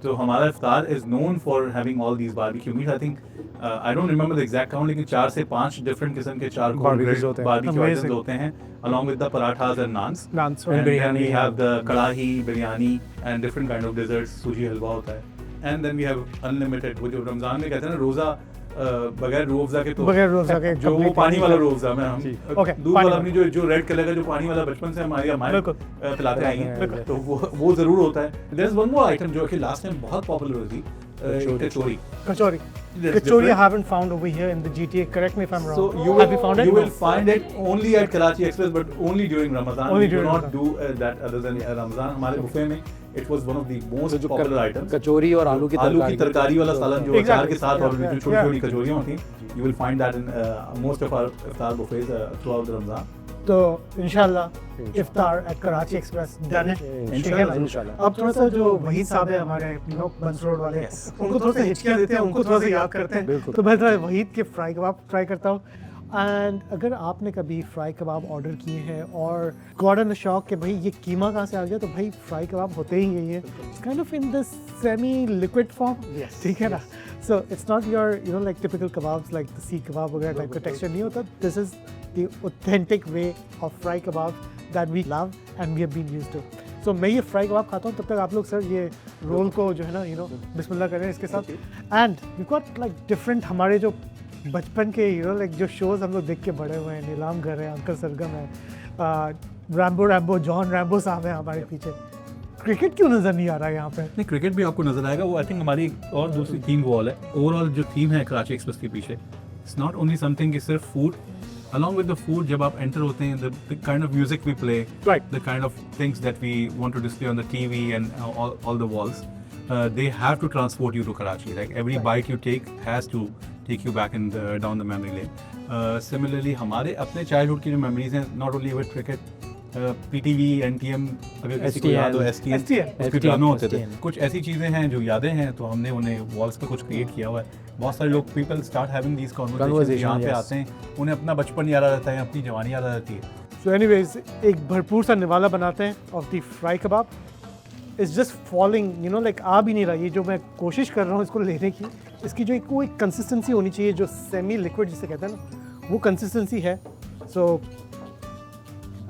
तो हमारा इफ्तार is known for having all these barbecue meats. I think I don't remember the exact count, लेकिन 4 से 5 different किस्म के Barbecues होते हैं। barbecue items Amazing. होते हैं, along with the parathas and naans. Naans, And then biryani, we have the kadahi, biryani and different kind of desserts. सूजी हलवा होता है. And then we have unlimited, वो जो रमजान में कहते हैं ना रोजा बगैर रूह अफ़ज़ा के, तो बगैर रूह अफ़ज़ा के जो वो complete पानी वाला रूह अफ़ज़ा में हम Okay, दूध पानी वाला वाला। अपनी जो रेड कलर का जो पानी वाला बचपन से हमारे बिल्कुल। पिलाते आई हैं, बिल्कुल। तो वो जरूर होता है। There is one more item जो कि लास्ट टाइम बहुत पॉपुलर हुई थी, kachori. Kachori. That's Kachori I different. haven't found over here in the GTA. Correct me if I'm wrong. So Have you found it? You will find it only at Karachi Express, but only during Ramadan. Only We do during not do that other than Ramadan. हमारे buffet में it was one of the most popular items. कचौरी और आलू की तरकारी वाला सालन जो Exactly. अचार के साथ और जो Yeah. छोटी-छोटी कचौरियां होती हैं, you will find that in most of our iftar buffets throughout the Ramadan. तो इंशाल्लाह इफ्तार एट कराची एक्सप्रेस डन है, ठीक है ना? इंशाल्लाह। अब थोड़ा सा जो वहीद साहब है हमारे बंस रोड वाले, उनको थोड़ा सा हिचकियाँ देते हैं, उनको थोड़ा सा याद करते हैं। बिल्कुल। तो मैं थोड़ा वहीद के फ्राई कबाब ट्राई करता हूँ। एंड अगर आपने कभी फ्राई कबाब ऑर्डर किए हैं और गॉडन शौक कि भाई ये कीमा कहाँ से आ गया, तो भाई फ्राई कबाब होते ही यही है, kind of in the semi liquid form, ठीक है ना? So it's not your like typical kebabs like the seekh kebab वगैरह टाइप का टेक्सचर नहीं होता. This is the authentic way of fry kebab that we love and we have been used to. So मैं ये fry कबाब खाता हूँ, तब तक आप लोग सर ये रोल को जो है ना बिस्मिल्लाह करें इसके साथ. And we've got like different हमारे जो बचपन के like जो शोज हम लोग देख के बड़े हुए हैं, नीलाम घर है, अंकल सरगम है, रैम्बो जॉन रैम्बो साहब हैं हमारे पीछे. क्रिकेट क्यों नज़र नहीं आ रहा है यहाँ पे? नहीं, क्रिकेट भी आपको नजर आएगा। वो आई थिंक हमारी और दूसरी थीम वॉल है। ओवरऑल जो थीम है कराची एक्सप्रेस के पीछे, इट्स नॉट ओनली समथिंग कि सिर्फ food along with the food, जब आप enter होते हैं, the kind of music we play, Right. the kind of things that we want to display on the TV and all the walls, they have to transport you to Karachi. Like every bite you take has to take you back down the memory lane. Similarly, हमारे अपने childhood की जो memories हैं, not only with cricket, PTV, NTM, अगर किसी को याद हो, STN, उसके ड्रामे होते थे. कुछ ऐसी चीज़ें हैं जो यादें हैं, तो हमने उन्हें वॉल्स पे कुछ क्रिएट किया हुआ है. बहुत सारे लोग people start having these conversations यहाँ पे आते हैं, उन्हें अपना बचपन याद आ जाता है, अपनी जवानी याद आ जाती है. So anyways, एक भरपूर सा निवाला बनाते हैं of the fry kebab. It's just falling, you know, like आ भी नहीं रहा. ये जो मैं कोशिश कर रहा हूँ इसको लेने की, इसकी जो एक कंसिस्टेंसी होनी चाहिए, जो सेमी लिक्विड जिसे कहते हैं ना, वो कंसिस्टेंसी है. So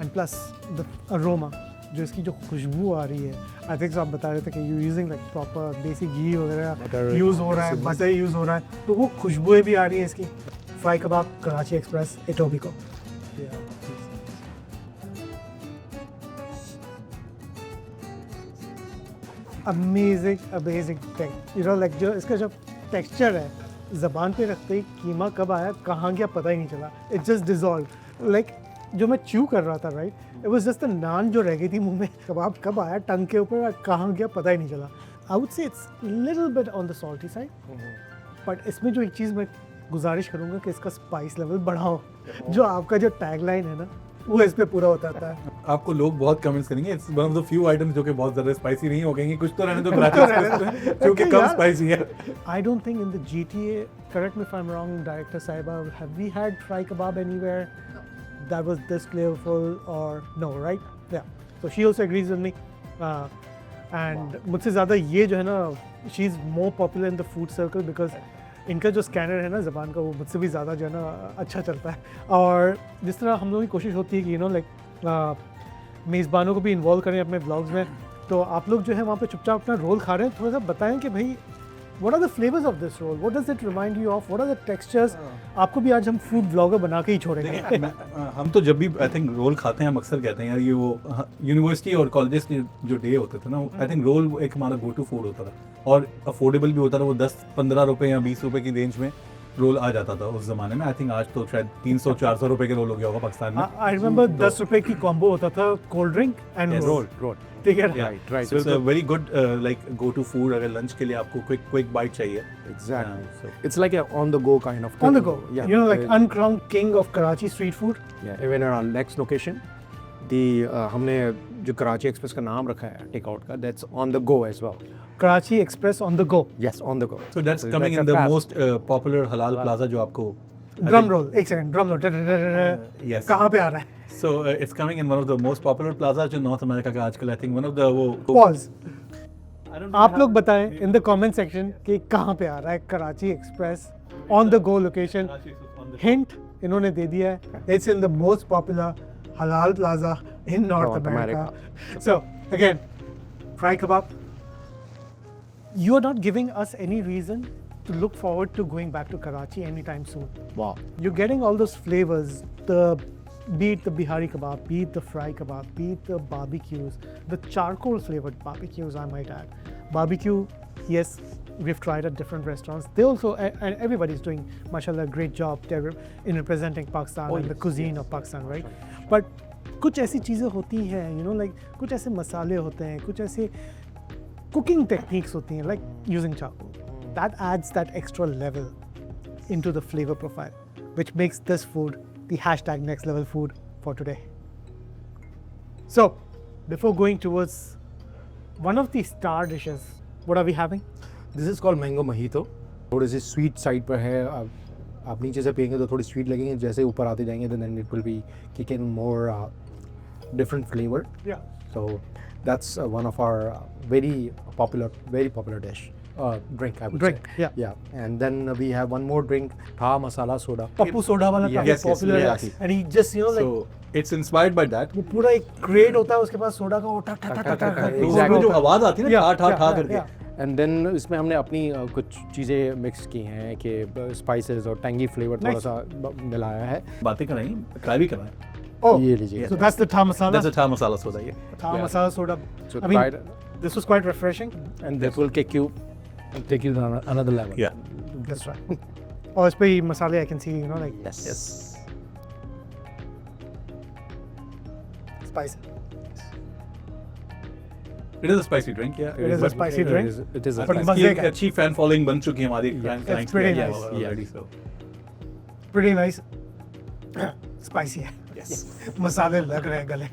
and plus the aroma, जो इसकी जो खुशबू आ रही है. आई थिंक आप बता रहे थे कि यू यूजिंग लाइक प्रॉपर देसी घी वगैरह यूज़ हो रहा है, बटर यूज़ हो रहा है, तो वो खुशबुएं भी आ रही है इसकी. Fry kebab Karachi express Etobicoke. Amazing you know, like जो इसका जो टेक्सचर है, ज़बान पे रखते ही कीमा कब आया कहाँ गया पता ही नहीं चला. It just dissolve. लाइक जो मैं च्यू कर रहा था, right, it was just the naan जो रह गई थी मुंह में. कबाब कब आया टंग के ऊपर, कहाँ गया पता ही नहीं चला. I would say it's little bit on the salty side, but इसमें जो एक चीज़ मैं गुजारिश करूँगा कि इसका स्पाइस लेवल बढ़ाओ. जो आपका जो टैगलाइन है ना, वो इस पे पूरा होता है. आपको लोग बहुत कमेंट्स करेंगे, it's one of the few items जो कि बहुत ज़्यादा स्पाइसी नहीं हो गएंगे. कुछ तो रहने दो कराची क्योंकि कम स्पाइसी है. I don't think in the GTA, correct me if I'm wrong, Director Saiba, have we had fry kebab anywhere that was this flavorful or no, right? Yeah. So she also agrees with me. And मुझसे ज़्यादा ये जो है ना, she is more popular in the food circle because इनका जो scanner है ना ज़बान का, वो मुझसे भी ज़्यादा जो है ना अच्छा चलता है. और जिस तरह हम लोगों की कोशिश होती है कि यू नो लाइक मेज़बानों को भी इन्वॉल्व करें अपने ब्लॉग्स में, तो आप लोग जो है वहाँ पे चुपचाप अपना रोल खा रहे हैं, थोड़ा सा बताएं कि भाई what are the flavors of this roll? What does it remind you of? What are the textures? आपको भी आज हम फूड ब्लॉगर बना के ही छोड़ेंगे. हम तो जब भी आई थिंक रोल खाते हैं, हम अक्सर कहते हैं यार ये वो यूनिवर्सिटी और कॉलेजेस के जो डे होते थे ना, आई थिंक रोल एक हमारा गो टू फूड होता था और अफोर्डेबल भी होता था. वो 10-15 रुपए या 20 रुपए की रेंज में रोल आ जाता था उस जमाने में. आई थिंक आज तो शायद 300-400 रुपए के रोल हो गया होगा पाकिस्तान में. आई रिमेंबर 10 रुपए की कॉम्बो होता था, कोल्ड ड्रिंक एंड रोल. ठीक है. Right. So it's a very good like go to food. अगर लंच के लिए आपको quick bite चाहिए. Exactly. So It's like a on the go kind of thing. On the go. Yeah. You know, like uncrowned king of Karachi street food. Yeah. Even in our next location, हमने जो Karachi express का नाम रखा है Takeout का, that's on the go as well. Karachi Express on the go. Yes, on the go. so that's coming That's in a the fast. most popular halal plaza जो आपको. Drum roll. एक second. Drum roll. Yes. कहाँ पे आ रहा है? So it's coming in one of the most popular plazas जो north America का आजकल. I think one of the वो. Pause. आप लोग बताएं in the comment section कि कहाँ पे आ रहा है Karachi express on the go location. Hint इन्होंने दे दिया है. It's in the most popular halal plaza in North America. So again, fry kebab. You are not giving us any reason to look forward to going back to Karachi anytime soon. Wow. You're getting all those flavors, be it the Bihari kebab, be it the fry kebab, be it the barbecues, the charcoal flavored barbecues, I might add. Barbecue, yes, we've tried at different restaurants. They also, and everybody's doing, mashallah, a great job in representing Pakistan and the cuisine of Pakistan, right? But कुछ ऐसी चीज़ें होती हैं, you know, like कुछ ऐसे मसाले होते हैं, कुछ ऐसे cooking techniques होती हैं, like using charcoal. That adds that extra level into the flavor profile, which makes this food the hashtag next level food for today. So, before going towards one of the star dishes, what are we having? This is called mango mojito. थोड़ी सी sweet side पर है. आप नीचे से पियेंगे तो थोड़ी sweet लगेंगे, जैसे ऊपर आते जाएंगे then it will be kicking more different flavor. Yeah. So that's one of our very popular dish. Drink, I would Drink, say. yeah. And then we have one more drink, tha masala soda. Pappu soda वाला काफी Yes, yes, popular है. yes. And he just, you know, like So it's inspired by that. वो पूरा एक crate होता है उसके पास soda का, वो ठक ठक ठक ठक ठक Exactly. जो आवाज आती है ना, Yeah, ठा ठा ठा yeah, करके. yeah. And then इसमें हमने अपनी कुछ चीज़ें मिक्स की हैं कि स्पाइसेस और टैंगी फ्लेवर थोड़ा Nice. सा मिलाया है. बातें कराएं, ट्राई भी कराएं. Oh, ये लीजिए. so that's the tha masala. That's a Thai masala soda. Yeah. Tha masala soda. So I mean, try it, this was quite refreshing. and that will take you to another level. Yeah. That's right. और इस पे ही मसाले I can see, you know, like Yes. spice. It is a spicy drink, yeah. It is a spicy drink. It is a But इसकी मजे एक का। अच्छी fan following बन चुकी है हमारी clients it's pretty के nice. already, so. Pretty nice. Spicy है. Yes. मसाले लग रहे हैं गले.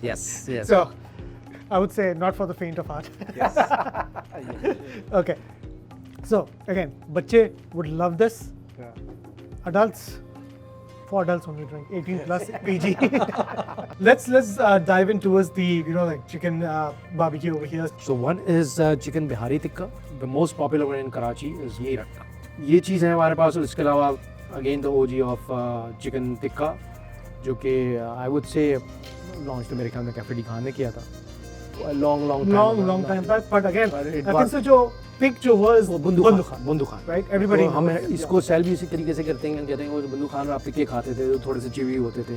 Yes, yes. So, I would say not for the faint of heart. yes. Okay. So again, बच्चे would love this. Adults, for adults only drink 18 plus PG. let's dive in towards the like chicken barbecue over here. So one is chicken bihari tikka. The most popular one in Karachi is meerat. ये चीज़ है हमारे पास और इसके अलावा again the OG of chicken tikka जो कि I would say launch तो मेरे ख्याल में कैफे डी खान ने किया था. long time back, but again But it I was- think so जो pick जो was बंदू खान right, everybody तो हम knows. इसको सेल भी इसी तरीके से करते हैं कहते हैं वो बंदू खान और आप टिक्के खाते थे जो थोड़े से चिवी होते थे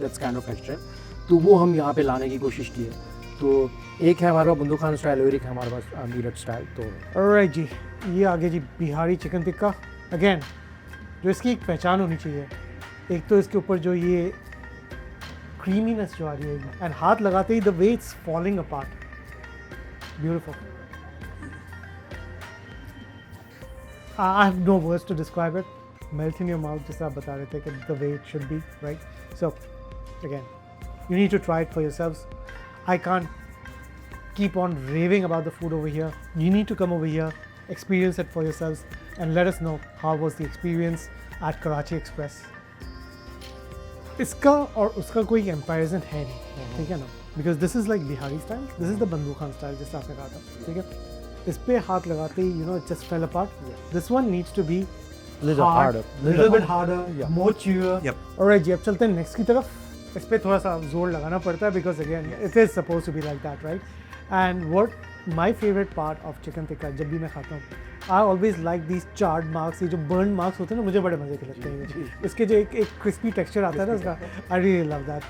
दैट्स काइंड ऑफ एक्स्ट्रा तो वो हम यहाँ पे लाने की कोशिश की है तो एक है हमारे पास बंदू खान स्टाइल और एक है हमारे पास मीरठ स्टाइल तो Alright जी, ये आगे जी बिहारी चिकन टिक्का. अगेन जो इसकी एक पहचान होनी चाहिए, एक तो इसके ऊपर जो ये क्रीमीनेस जो आ रही है एंड हाथ लगाते ही the way it's falling apart, beautiful. I have no words to describe it. Melt in your mouth जैसे आप बता रहे थे कि the way it should be, right? So again, you need to try it for yourselves. I can't keep on raving about the food over here. You need to come over here, experience it for yourselves, and let us know how was the experience at Karachi Express. इसका और उसका कोई comparison है नहीं, ठीक है ना? Because this is like Bihari style, this is the बंदू Khan style जैसे आपने कहा था, ठीक है? इस पे हाथ लगाते ही it just fell apart. This one needs to be Little harder. little bit harder, Yeah. more chewer. Yep. Alright जी, अब चलते हैं नेक्स्ट की तरफ. इस पे थोड़ा सा जोर लगाना पड़ता है because again it is supposed to be like that, right? And what my favorite part of chicken tikka जब भी मैं खाता हूँ, I always like these charred marks, ये जो burn marks होते हैं ना मुझे बड़े मजे के लगते हैं. इसके जो एक crispy texture आता है ना उसका, I really love that.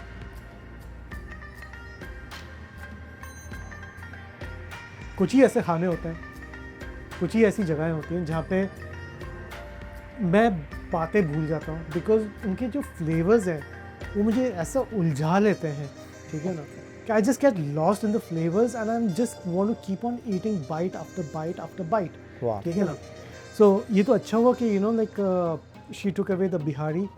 कुछ ही ऐसे खाने होते हैं, कुछ ही ऐसी जगहें होती हैं जहाँ पे मैं बातें भूल जाता हूँ बिकॉज उनके जो फ्लेवर्स हैं वो मुझे ऐसा उलझा लेते हैं, ठीक है ना, कि I just get lost in the flavours and I am just want to keep on eating bite after bite, ठीक है ना. सो ये तो अच्छा हुआ कि like she took away the Bihari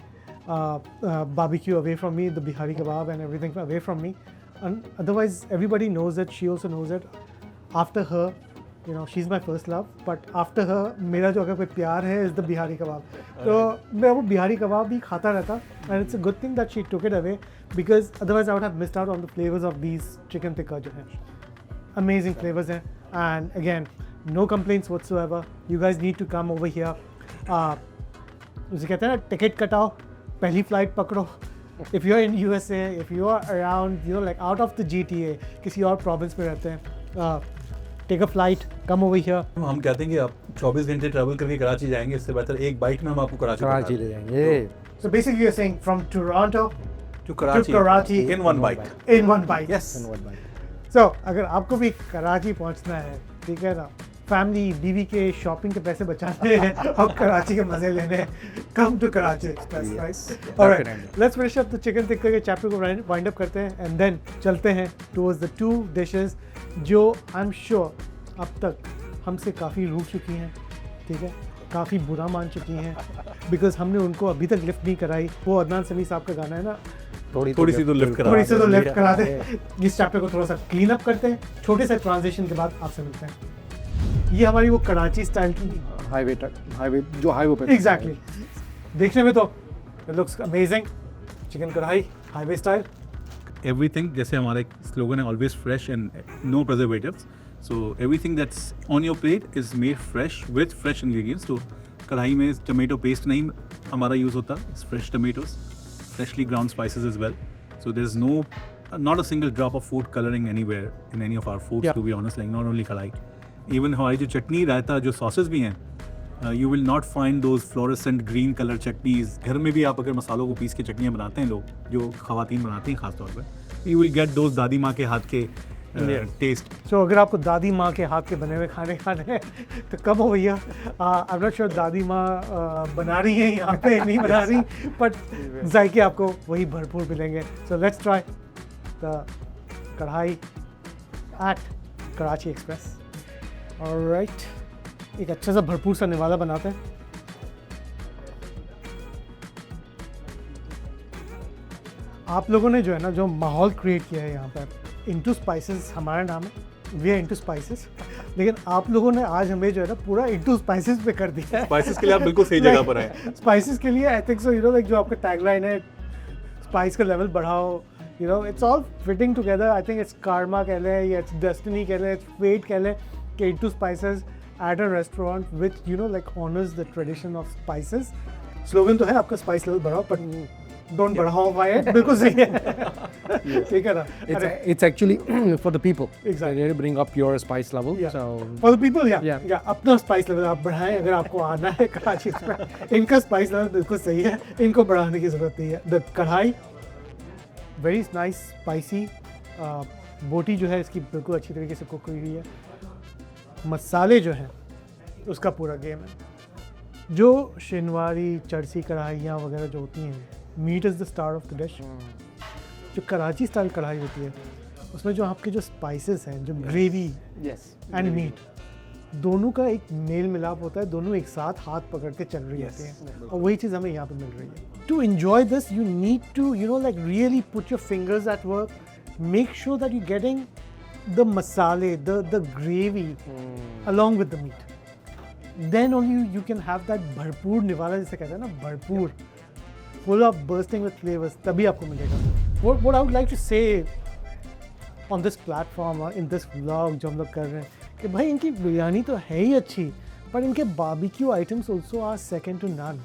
barbecue away from me, the Bihari kebab and everything away from me, and otherwise everybody knows it, she also knows it. After her, she's my first love, but after her मेरा जो अगर कोई प्यार है is the Bihari कबाब. तो मैं वो बिहारी कबाब भी खाता रहता, and it's a good thing that she took it away because otherwise I would have missed out on the flavors of these chicken tikka जो हैं. Amazing flavors हैं, and again no complaints whatsoever. You guys need to come over here. उसे कहते हैं ना ticket कटाओ, पहली flight पकड़ो. If you're in USA, if you are around, like out of the GTA, किसी और province में रहते हैं, take a flight, come over here. हम कहते हैं कि आप 24 घंटे ट्रैवल करके कराची जाएंगे, इससे बेहतर एक बाइट में हम आपको कराची ले जाएंगे. So basically you're saying from Toronto to Karachi in one bite. in one bite. Yes. So अगर आपको भी कराची पहुंचना है, ठीक है ना, फैमिली बीवी के शॉपिंग के पैसे बचाने हैं और कराची के मजे लेने हैं, come to Karachi Express, right? All right, let's finish up the chicken tikka के चैप्टर को wind up करते हैं and then चलते हैं towards the two dishes जो I'm sure अब तक हमसे काफ़ी रूठ चुकी हैं, ठीक है, काफ़ी बुरा मान चुकी हैं बिकॉज हमने उनको अभी तक लिफ्ट नहीं कराई. वो अदनान समी साहब का गाना है ना, थोड़ी सी तो लिफ्ट करा थोड़ी सी तो लिफ्ट करा दे. इस चैप्टर को थोड़ा सा क्लीन अप करते हैं, छोटे से ट्रांजिशन के बाद आपसे मिलते हैं. ये हमारी वो कराची स्टाइल की हाईवे जो हाईवे पे एग्जैक्टली देखने में तो इट लुक्स अमेजिंग. चिकन कढ़ाई हाईवे स्टाइल. everything जैसे हमारा एक स्लोगन है always fresh and no preservatives, so everything that's on your plate is made fresh with fresh ingredients. तो कढ़ाई में टमाटो पेस्ट नहीं हमारा यूज़ होता, it's fresh tomatoes, freshly ground spices as well, so there's not a single drop of food coloring anywhere in any of our foods. Yeah. To be honest, like not only कढ़ाई, even हमारी जो चटनी रायता जो sauces भी हैं, you will not find those fluorescent green color chutneys. घर में भी आप अगर मसालों को पीस के चटनियाँ बनाते हैं लोग, जो खवातीन बनाती हैं खास तौर पर, you will get those दादी माँ के हाथ के टेस्ट. सो अगर आपको दादी माँ के हाथ के बने हुए खाने खाने हैं तो कम हो भैया. आई एम नॉट श्योर दादी माँ बना रही हैं यहाँ पे, नहीं बना रही, बट जायके आपको वही भरपूर मिलेंगे. सो लेट्स ट्राई. the कढ़ाई at Karachi Express. Alright, एक अच्छा सा भरपूर सा निवाला बनाते हैं. आप लोगों ने जो है ना जो माहौल क्रिएट किया है यहाँ पर, इनटू स्पाइसेस हमारा नाम है, वी आर इनटू स्पाइसेस, लेकिन आप लोगों ने आज हमें जो है ना पूरा इनटू स्पाइसेस पे कर दिया है. स्पाइसेस के लिए आप बिल्कुल सही जगह पर आए. स्पाइसेस के लिए I think so, you know, like जो आपका टैगलाइन है, स्पाइस का लेवल बढ़ाओ, you know, it's all fitting together. I think it's Karma कह लें या इट्स डेस्टिनी कह लें, इट्स फेट कह लें कि into spices at a restaurant which you know like honours the tradition of spices. Slogan तो है आपका, स्पाइस लेवल बढ़ाओ बट डोंट बढ़ाओ भाई. बिल्कुल सही है. ठीक है ना. It's actually for the people. Exactly. They bring up your spice level. Yeah. So For the people, yeah. Yeah. अपना स्पाइस लेवल आप बढ़ाएं अगर आपको आना है कराची एक्सप्रेस. इनका स्पाइस लेवल बिल्कुल सही है, इनको बढ़ाने की ज़रूरत नहीं है. द कढ़ाई वेरी नाइस स्पाइसी. बोटी जो है इसकी बिल्कुल अच्छी तरीके से कुक हुई हुई है. मसाले जो हैं उसका पूरा गेम है. जो शिनवारी चरसी कढ़ाइयाँ वगैरह जो होती हैं, meat is the star of the dish. जो कराची स्टाइल कढ़ाई होती है उसमें जो आपके जो स्पाइसेस हैं, जो ग्रेवी yes. एंड मीट, दोनों का एक मेल मिलाप होता है, दोनों एक साथ हाथ पकड़ के चल रही होती हैं, और वही चीज़ हमें यहाँ पे मिल रही है. To enjoy this you need to you know like really put your fingers at work, make sure that you getting the मसाले, the gravy along with the meat. Then only you can have that भरपूर निवाला जिसे कहते हैं ना, भरपूर, full of bursting with flavors, तभी आपको मिलेगा. What I would like to say on this platform or in this vlog जो हम लोग कर रहे हैं कि भाई इनकी बिरयानी तो है ही अच्छी, पर इनके barbecue items also are second to none.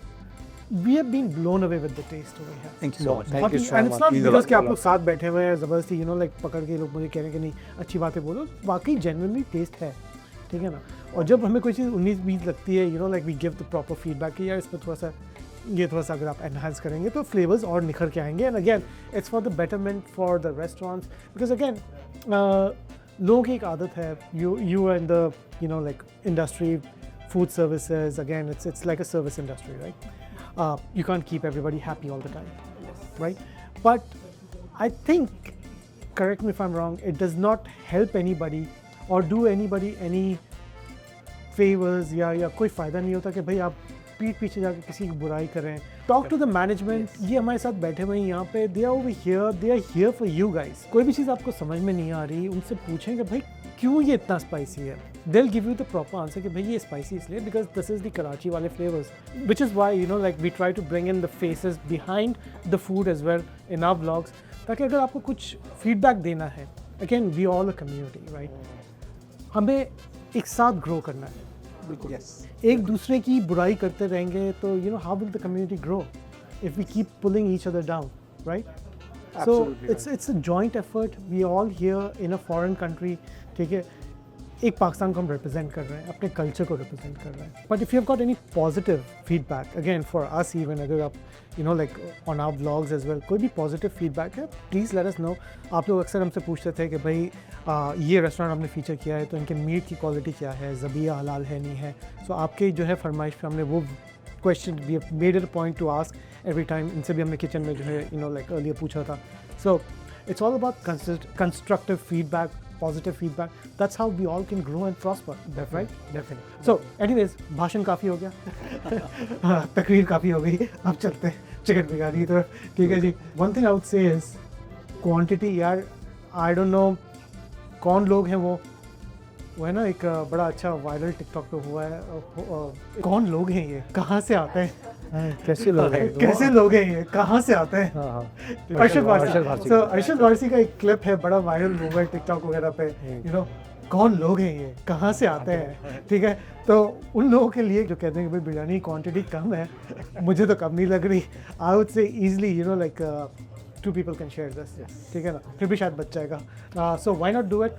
We have been blown away with the taste over here. Thank you so much. Thank you so And it's much. not Means a because lot. कि आप लोग साथ बैठे हुए हैं ज़बरदस्ती, you know, like पकड़ के लोग मुझे कह रहे हैं कि नहीं अच्छी बातें बोलो. वाकई genuinely टेस्ट है, ठीक है ना. और जब हमें कोई चीज़ 19-20 लगती है, you know, like we give the proper feedback कि यार इसमें थोड़ा सा अगर आप एनहांस करेंगे तो फ्लेवर्स और निखर के आएंगे. And again it's for the betterment for the restaurants, because again लोगों की एक आदत है, you are in the you know like industry, food services, again it's like a service industry, right. You can't keep everybody happy all the time, right? But I think, correct me if I'm wrong, it does not help anybody or do anybody any favors या कोई फ़ायदा नहीं होता कि भाई आप पीठ पीछे जाकर किसी की बुराई करें. Talk to the management. ये हमारे साथ बैठे हुए हैं यहाँ पे, they are here for you guys. कोई भी चीज़ आपको समझ में नहीं आ रही, उनसे पूछें कि भाई क्यों ये इतना स्पाइसी है. They will give you the proper answer कि भाई ये स्पाइसी इसलिए because this is the Karachi वाले flavours, which is why you know like we try to bring in the faces behind the food as well in our vlogs, ताकि अगर आपको कुछ feedback देना है, again we all a community, right, हमें एक साथ ग्रो करना है. बिल्कुल. एक दूसरे की बुराई करते रहेंगे तो you know how will the community grow if we keep pulling each other down, right. So it's a joint effort. We all here in a foreign country, ठीक है. एक पाकिस्तान को हम रिप्रेजेंट कर रहे हैं, अपने कल्चर को रिप्रेजेंट कर रहे हैं. But if you have got any positive feedback, again for us even, अगर आप you know like on our vlogs as well कोई भी पॉजिटिव फीडबैक है, प्लीज़ लेट अस नो. आप लोग अक्सर हमसे पूछते थे कि भाई ये रेस्टोरेंट हमने फीचर किया है तो इनके मीट की क्वालिटी क्या है, ज़बिया हलाल है नहीं है. सो आपके जो है फरमाइश पे हमने वो question we have made it a point to ask every time. इनसे भी हमने किचन में जो है यू नो लाइक अर्लियर पूछा था. सो it's all about constructive feedback, positive feedback. That's how we all can grow and prosper. That's right? Definitely. So, anyways, भाषण काफ़ी हो गया, तकरीर काफ़ी हो गई, अब चलते हैं चिकन बिरयानी की तरफ. ठीक है जी. One thing I would say is quantity. यार I don't know कौन लोग हैं वो है ना, एक बड़ा अच्छा वायरल टिकटॉक पे हुआ है. कौन लोग हैं ये, कहाँ से आते हैं, कैसे लोग हैं, कैसे लोग हैं ये, कहाँ से आते हैं. अरशद वारसी. So अरशद वारसी का एक क्लिप है, बड़ा वायरल हुआ है टिकटॉक वगैरह पे. यू नो कौन लोग हैं ये, कहाँ से आते हैं, ठीक है. तो उन लोगों के लिए जो कहते हैं कि भाई बिरयानी की क्वांटिटी कम है, मुझे तो कम नहीं लग रही. I would say easily you know like 2 people can share this, ठीक है ना, फिर भी शायद बच जाएगा. So why not do it?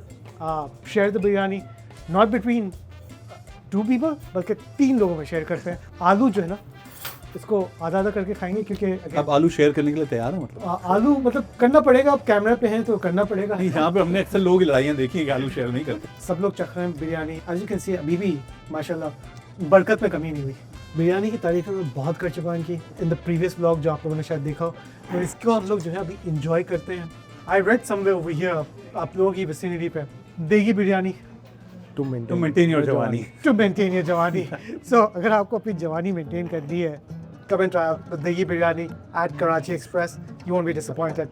Share the biryani, not between 2 people, बल्कि 3 लोगों में शेयर करते हैं. आलू जो है ना, इसको आधा आधा करके खाएंगे क्योंकि आप आलू शेयर करने के लिए तैयार हो? मतलब आलू मतलब करना पड़ेगा, अब कैमरा पे हैं तो करना पड़ेगा. नहीं, यहाँ पे हमने अक्सर लोग लड़ाइयाँ देखी हैं कि आलू शेयर नहीं करते. सब लोग चख रहे हैं बिरयानी. आज यू कैन सी अभी भी माशाल्लाह बरकत में कमी नहीं हुई. बिरयानी की तारीफ़ें मैं बहुत कर चुका हूँ इनकी इन द प्रीवियस व्लॉग जो आप लोगों ने शायद देखा हो. और इसको हम लोग जो है अभी इंजॉय करते हैं. I read somewhere over here, आप लोगों की vicinity पे देगी biryani to To maintain your jawani. to maintain your जवानी. So अगर आपको अपनी जवानी maintain करनी है, come and try out the देगी biryani at Karachi Express. You won't be disappointed.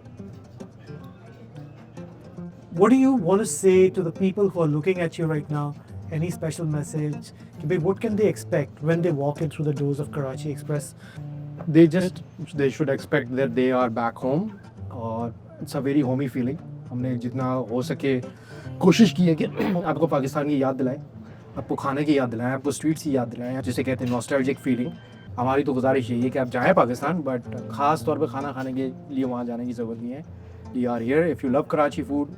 What do you want to say to the people who are looking at you right now? Any special message? What can they expect when they walk in through the doors of Karachi Express? they should expect that they are back home और it's a very homey feeling. हमने जितना हो सके कोशिश की है कि आपको पाकिस्तान की याद दिलाएं, आपको खाने की याद दिलाएं, आपको स्ट्रीट्स की याद दिलाएं, जिसे कहते हैं नॉस्टैल्जिक फीलिंग. हमारी तो गुजारिश यही है कि आप जाएं पाकिस्तान, बट ख़ास तौर पे खाना खाने के लिए वहाँ जाने की ज़रूरत नहीं है. You are here if you love Karachi food.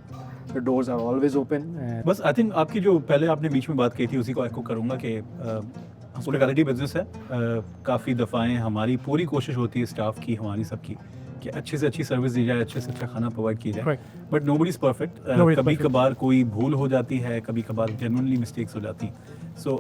The doors are always open. बस आई थिंक आपकी जो पहले आपने बीच में बात की थी उसी को एको करूँगा कि हॉस्पिटैलिटी बिजनेस है. काफ़ी दफ़ाएं हमारी पूरी कोशिश होती है स्टाफ की, हमारी सबकी, कि अच्छे से अच्छी सर्विस दी जाए, अच्छे से अच्छा खाना प्रोवाइड किया जाए. But nobody is perfect. कभी कभार कोई भूल हो जाती है, कभी कभार जेन्युइनली मिस्टेक्स हो जाती. सो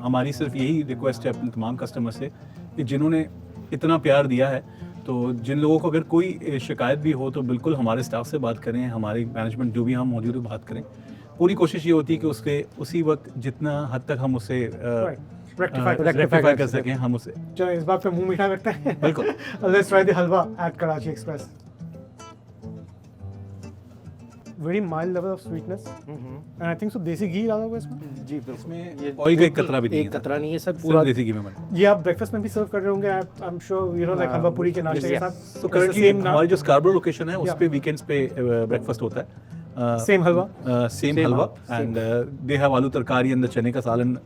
हमारी सिर्फ यही रिक्वेस्ट है अपने तमाम कस्टमर से कि जिन्होंने इतना प्यार दिया है, तो जिन लोगों को अगर कोई शिकायत भी हो तो बिल्कुल हमारे स्टाफ से बात करें, हमारे मैनेजमेंट जो भी हम मौजूद है बात करें. पूरी कोशिश ये होती है कि उसके उसी वक्त जितना हद तक हम उसे रेक्टिफाई कर सकें, हम उसे. चलो इस बात पे मुंह मीठा करते हैं. बिल्कुल. Let's try the halwa at Karachi Express. Very mild level of sweetness, and I think so देसी घी डाला हुआ है इसमें. जी बिल्कुल. इसमें ऑयल का एक कतरा भी नहीं एक कतरा नहीं है सर, पूरा पूरा देसी घी में बना. ये आप ब्रेकफास्ट में भी सर्व कर रहे होंगे. I'm sure you know like हलवा पूरी के नाश्ते के yes. साथ. तो करंटली हमारी जो स्कारबरो लोकेशन है उस Yeah. पे वीकेंड्स पे ब्रेकफास्ट होता है. Same halwa. Same Same halwa halwa, and they have आलू तरकारी एंड द चने का सालन,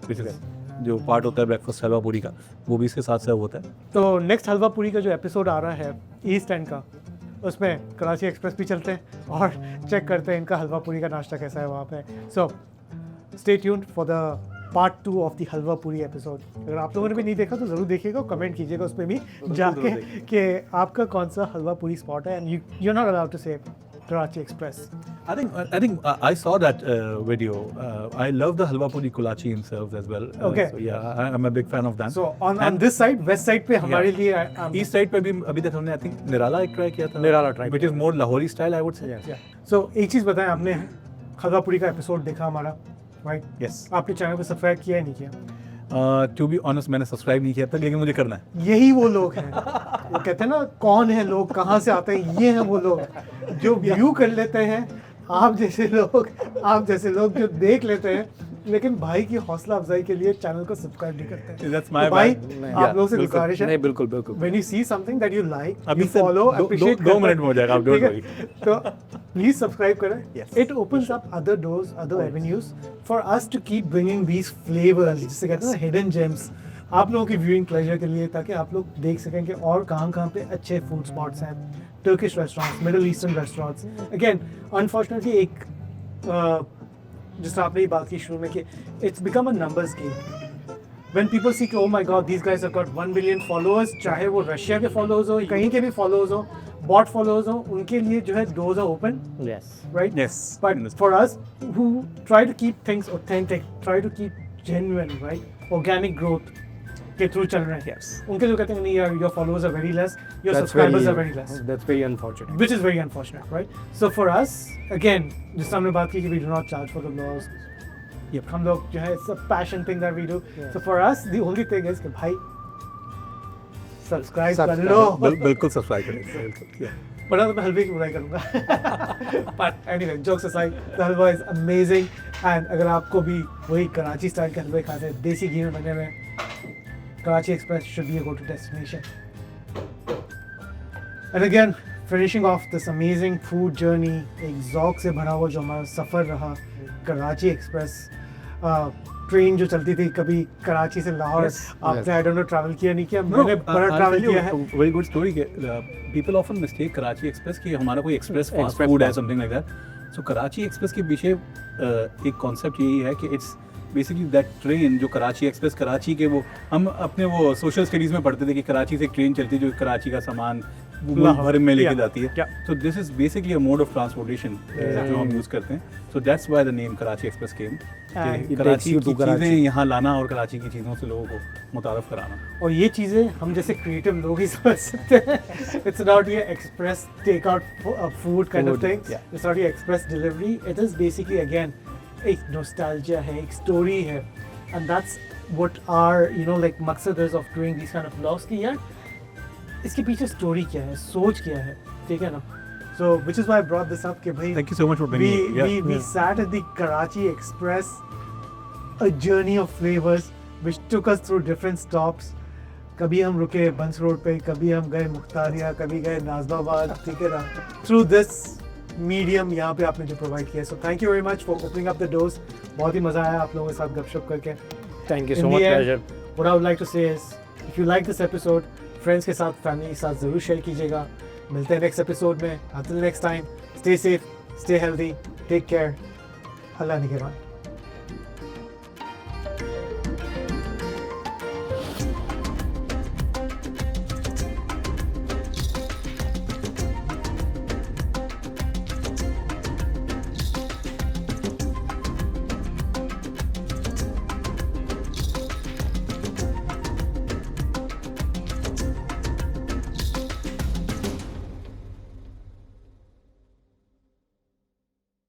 जो पार्ट होता है ब्रेकफास्ट हलवा पूरी का, वो भी इसके साथ सर्व होता है. तो नेक्स्ट हलवा पूरी का जो एपिसोड आ रहा है ईस्ट एंड का, उसमें कराची एक्सप्रेस भी चलते हैं और चेक करते हैं इनका हलवा पूरी का नाश्ता कैसा है वहाँ पे. So stay tuned for the part 2 of the halwa puri episode. अगर आप लोगों ने भी नहीं देखा तो ज़रूर देखिएगा, कमेंट कीजिएगा उस पर भी जाके कि आपका कौन सा हलवा पूरी स्पॉट है. And you are not allowed to say Karachi Express. I think I saw that video. I love the halwa puri kolachi themselves as well. Okay. So yeah, I'm a big fan of that. So on this side, west side पे हमारे लिए East side पे भी अभी तक हमने I think निराला एक try किया था. निराला try which is more Lahori style I would say. So एक चीज़ बताएं, आपने हलवा पूरी का एपिसोड देखा हमारा, राइट? Yes. आपने चैनल को सब्सक्राइब किया या नहीं किया? To be honest मैंने सब्सक्राइब नहीं किया था, लेकिन मुझे करना है. यही वो लोग हैं, वो कहते हैं ना कौन है लोग, कहाँ से आते हैं. ये हैं वो लोग जो व्यू कर लेते हैं, आप जैसे लोग जो देख लेते हैं, लेकिन भाई की हौसला अफजाई के लिए चैनल को सब्सक्राइब नहीं करते हैं. That's my तो भाई bad. आप लोगों से गुजारिश है, नहीं बिल्कुल बिल्कुल. when you see something that you like, अभी you से follow, appreciate. 2 मिनट में हो जाएगा, आप ठीक don't है? worry. तो प्लीज सब्सक्राइब करें. Yes. It opens up other doors, other avenues for us to keep bringing these flavors, जिसे कहते हैं ना hidden gems, आप लोगों की व्यूइंग प्लेजर के लिए, ताकि आप लोग देख सकें कि और कहाँ पे अच्छे फूड स्पॉट्स हैं. Turkish restaurants, middle eastern restaurants. Again unfortunately एक जिस आपने ये बात की शुरू में कि it's become a numbers game. When people see कि oh my god these guys have got 1 billion followers, चाहे वो रशिया के फॉलोअर्स हो, कहीं के भी फॉलोअर्स हो, बॉट फॉलोअर्स हो, उनके लिए जो है doors are open, Yes. right? Yes. But for us who try to keep things authentic, try to keep genuine, right? Organic growth के थ्रू चल रहे हैं. Yes. उनके जो कहते हैं नहीं यार your followers are very less, your That's subscribers are very less. That's very unfortunate. Which is very unfortunate, right? So for us, again, जिस हमने बात की कि we do not charge for the blogs. Yep. हम लोग जो है it's a passion thing that we do. Yeah. So for us, the only thing is कि भाई सब्सक्राइब कर Subscribe. लो. बिल्कुल सब्सक्राइब करें. बिल्कुल. Yeah. वरना तो मैं हलवे की बुराई करूँगा. But anyway, jokes aside, the halwa is amazing. And अगर आपको भी वही कराची स्टाइल के हलवे खाते हैं, देसी घी में बने हुए, Karachi Express should be a go-to destination. And again, finishing off this amazing food journey, एक ज़ौक़ से भरा हुआ जो हमारा सफ़र रहा, कराची एक्सप्रेस. ट्रेन जो चलती थी कभी कराची से लाहौर, आपने आई डोंट नो ट्रैवल किया नहीं किया, मैंने बड़ा ट्रैवल किया है. वेरी गुड स्टोरी के people often mistake Karachi express कि हमारा कोई एक्सप्रेस फास्ट फूड है, something like that. So Karachi express के पीछे एक कॉन्सेप्ट यही है कि इट्स बेसिकली दैट ट्रेन जो कराची एक्सप्रेस, कराची के वो हम अपने वो सोशल स्टडीज़ में पढ़ते थे कि कराची से एक ट्रेन चलती जो कराची का सामान वो मुल्क भर में लेके Yeah. जाती है. Yeah. So this is basically a mode of transportation जो हम यूज करते हैं. So that's why the name Karachi Express came. And कि it कराची takes you की to Karachi. चीज़ें यहाँ लाना और कराची की चीज़ों से लोगों को मुतारफ कराना. और ये चीज़ें हम जैसे क्रिएटिव लोग ही समझ सकते हैं. It's not your express take out food kind of Food, thing. yeah. It's not your express delivery. It is basically again एक nostalgia है, एक story है, and that's what our like मकसद is of doing these kind of vlogs कि यार इसके पीछे story क्या है, सोच क्या है, ठीक है ना? So which is why I brought this up कि भाई Thank you so much for bringing it. Yeah. we sat at the Karachi Express, a journey of flavors which took us through different stops. कभी हम रुके बंस road पे, कभी हम गए मुख्तारिया, कभी गए नाजमाबाद, ठीक है ना? Through this medium यहाँ पे आपने जो प्रोवाइड किया. So thank you very much for opening up the doors. बहुत ही मज़ा आया आप लोगों के साथ गपशप करके. Thank you In so the much end, pleasure. What I would like to say is, if you like this episode, friends के साथ, family के साथ ज़रूर शेयर कीजिएगा. मिलते हैं next episode में. Until next time, stay safe, stay healthy, take care. अल्लाह निगहबान.